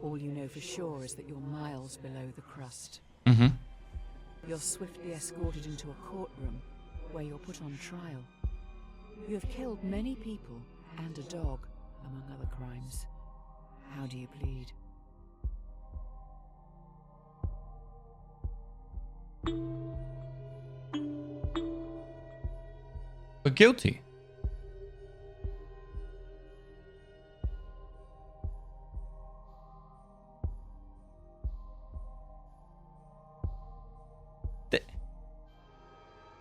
all you know for sure is that you're miles below the crust. Mm-hmm. You're swiftly escorted into a courtroom where you're put on trial. You have killed many people and a dog, among other crimes. How do you plead? We're guilty.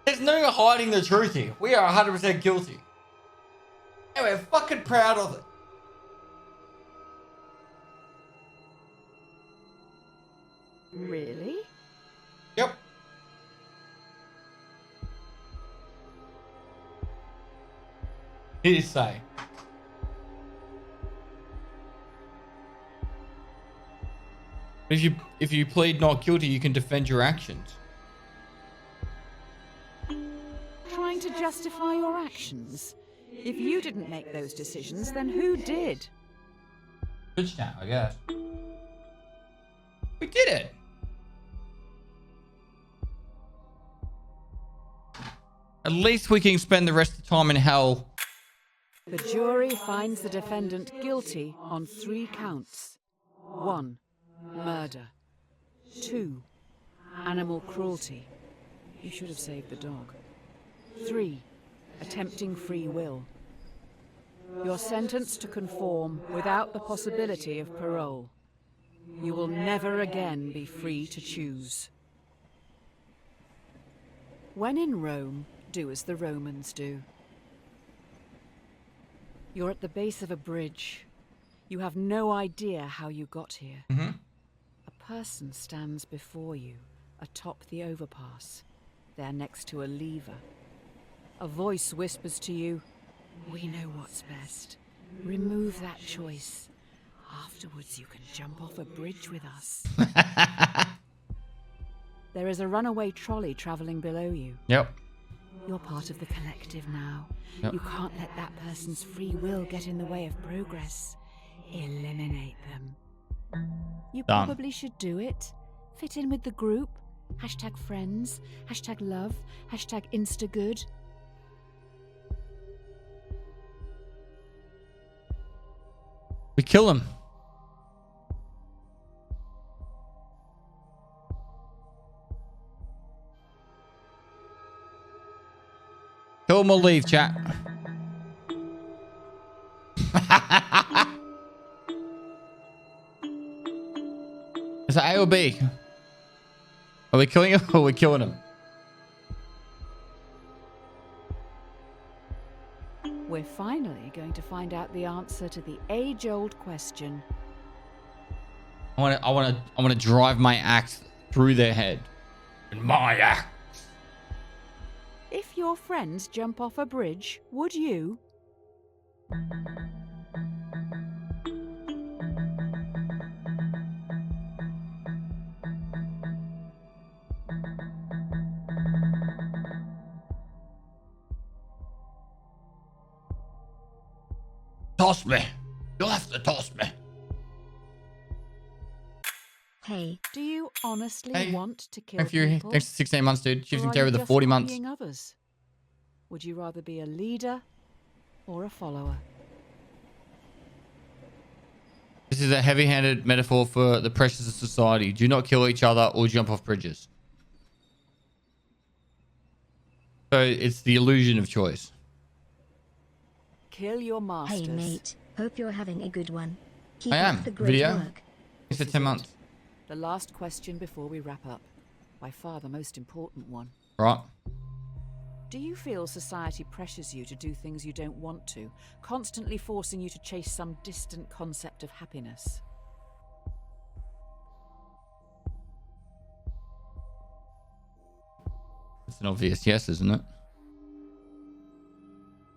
There's no hiding the truth here. We are 100% guilty. And we're fucking proud of it. Really? Yep. He did say. If you plead not guilty, you can defend your actions. Trying to justify your actions? If you didn't make those decisions, then who did? Good chat, I guess. We did it. At least we can spend the rest of the time in hell. The jury finds the defendant guilty on 3 counts. 1. Murder. 2. Animal cruelty. You should have saved the dog. 3. Attempting free will. You're sentenced to conform without the possibility of parole. You will never again be free to choose. When in Rome, do as the Romans do. You're at the base of a bridge. You have no idea how you got here. Mm-hmm. A person stands before you, atop the overpass. They're next to a lever. A voice whispers to you, "We know what's best. Remove that choice. Afterwards you can jump off a bridge with us." There is a runaway trolley travelling below you. Yep. You're part of the collective now. Yep. You can't let that person's free will get in the way of progress. Eliminate them. You Done. probably should do it. Fit in with the group. #friends. #love. #instagood. We kill him. Kill him or leave, chat. Is it A or B? Are we killing him or are we killing him? We're finally going to find out the answer to the age-old question. I want to drive my axe through their head. And my axe. If your friends jump off a bridge, would you? Toss me. You'll have to toss me. Hey, Do you honestly Hey, want to kill Thank you. people? Thanks for 16 months, dude. She's Or been are care you of the just 40 months. copying others? Would you rather be a leader or a follower? This is a heavy-handed metaphor for the pressures of society. Do not kill each other or jump off bridges. So it's the illusion of choice. Kill your masters. hey mate, hope you're having a good one. Keep I am. up the great Video. work. Thanks for 10 months. The last question before we wrap up. By far the most important one. Right. Do you feel society pressures you to do things you don't want to, constantly forcing you to chase some distant concept of happiness? It's an obvious yes, isn't it?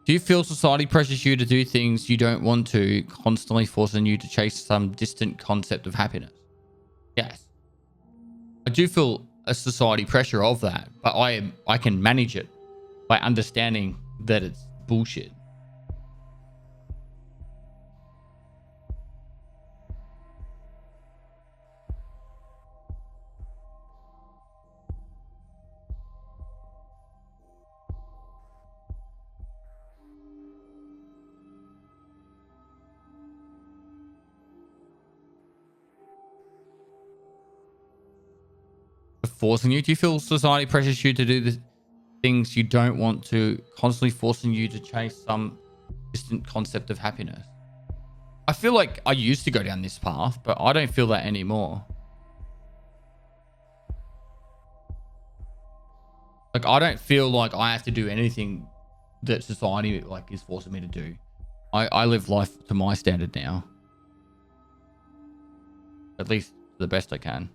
Do you feel society pressures you to do things you don't want to, constantly forcing you to chase some distant concept of happiness? Yes. I do feel a society pressure of that, but I can manage it by understanding that it's bullshit. Forcing you? Do you feel society pressures you to do the things you don't want to, constantly forcing you to chase some distant concept of happiness? I feel like I used to go down this path, but I don't feel that anymore. Like, I don't feel like I have to do anything that society like is forcing me to do. I live life to my standard now. At least the best I can.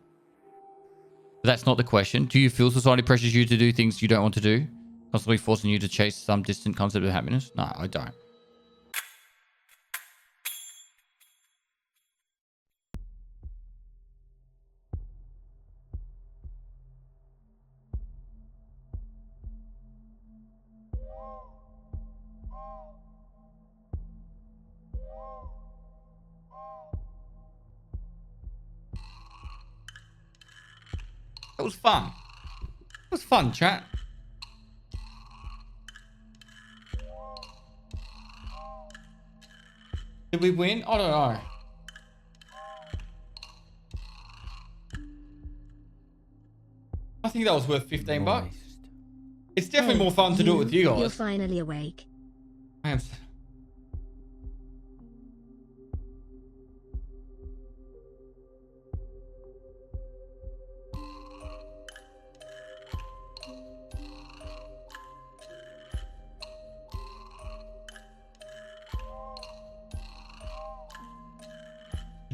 But that's not the question. Do you feel society pressures you to do things you don't want to do? Constantly forcing you to chase some distant concept of happiness? No, I don't. It was fun. It was fun, chat. Did we win? I don't know. I think that was worth 15 bucks. It's definitely more fun to do it with you guys. You're finally awake. I am.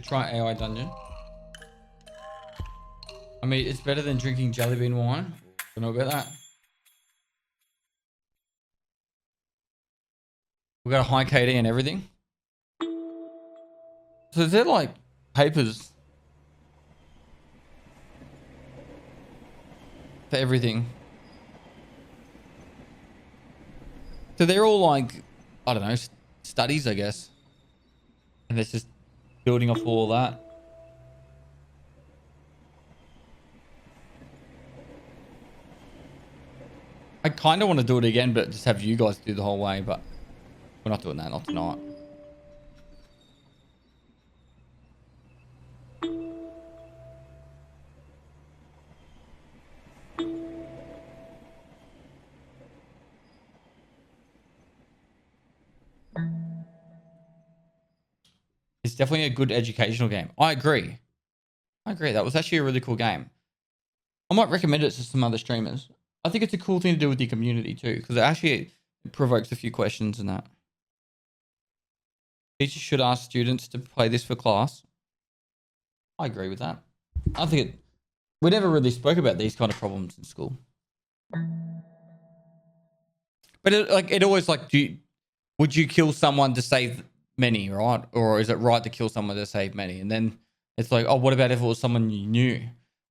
Try AI dungeon. I mean, it's better than drinking jelly bean wine. Don't know about that. We got a high KD and everything. So is there like papers for everything? So they're all like, I don't know, studies, I guess. And it's just building off all that. I kind of want to do it again, but just have you guys do the whole way, but we're not doing that, not tonight. It's definitely a good educational game. I agree. I agree. That was actually a really cool game. I might recommend it to some other streamers. I think it's a cool thing to do with your community too, because it actually provokes a few questions and that. Teachers should ask students to play this for class. I agree with that. I think we never really spoke about these kind of problems in school. But it always like, would you kill someone to save many, right? Or is it right to kill someone to save many? And then it's like, oh, what about if it was someone you knew?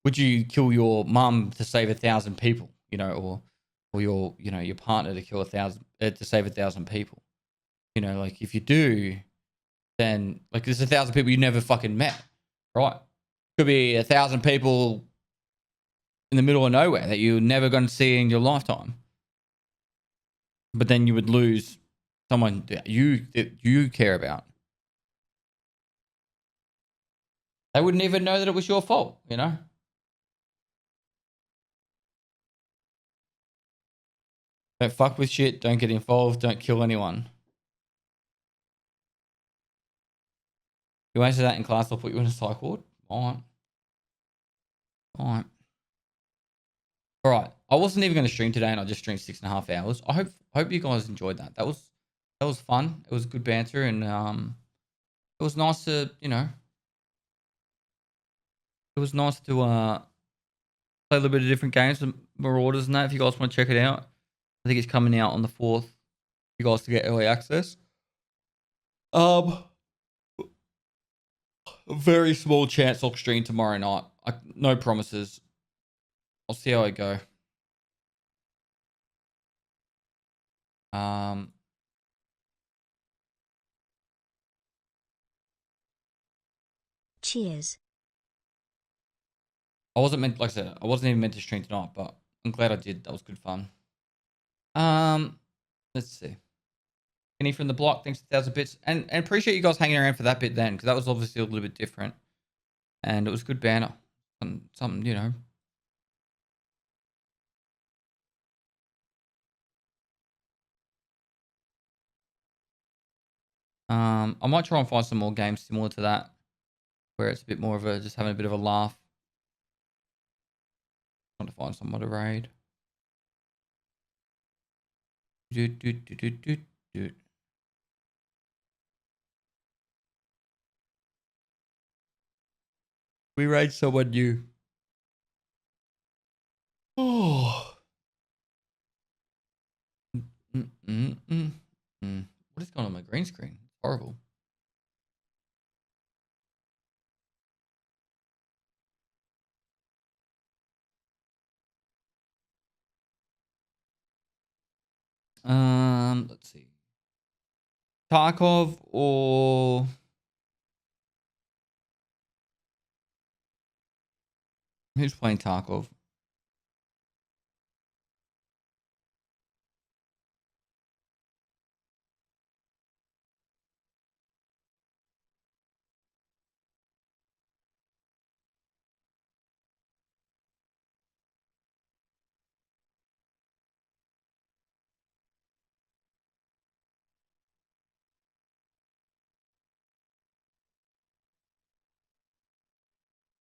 Would you kill your mum to save 1,000 people? You know, or your, you know, your partner to kill 1,000 to save 1,000 people? You know, like if you do, then like there's 1,000 people you never fucking met, right? Could be 1,000 people in the middle of nowhere that you're never going to see in your lifetime. But then you would lose someone that you care about. They wouldn't even know that it was your fault, you know? Don't fuck with shit. Don't get involved. Don't kill anyone. You answer that in class, I'll put you in a psych ward. All right. All right. I wasn't even going to stream today, and I just streamed 6.5 hours. I hope you guys enjoyed that. That was fun. It was good banter, and it was nice to, you know, it was nice to play a little bit of different games, some Marauders and that. If you guys want to check it out, I think it's coming out on the 4th. You guys to get early access. Very small chance I'll stream tomorrow night. No promises. I'll see how I go. Cheers. I wasn't meant, like I said, I wasn't even meant to stream tonight, but I'm glad I did. That was good fun. Let's see. Kenny from the block, thanks 1,000 bits. And appreciate you guys hanging around for that bit then, because that was obviously a little bit different. And it was good banner. Something, you know. I might try and find some more games similar to that, where it's a bit more of a, just having a bit of a laugh. Trying to find someone to raid. Do, do, do, do, do, do. We raid someone new. Oh. What is going on my green screen? It's horrible. Let's see. Tarkov or who's playing Tarkov?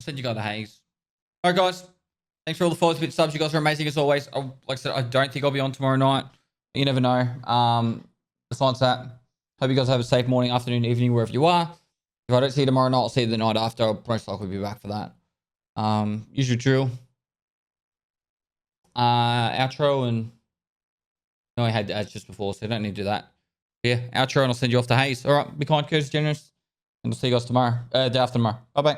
Send you guys the haze. All right, guys. Thanks for all the follows, bit subs. You guys are amazing as always. Like I said, I don't think I'll be on tomorrow night. You never know. Besides that, hope you guys have a safe morning, afternoon, evening, wherever you are. If I don't see you tomorrow night, I'll see you the night after. I'll most likely be back for that. Usual drill. Outro and no, I had the ads just before, so I don't need to do that. Yeah, outro and I'll send you off to haze. All right, be kind, courteous, generous, and I'll see you guys tomorrow. Day after tomorrow. Bye bye.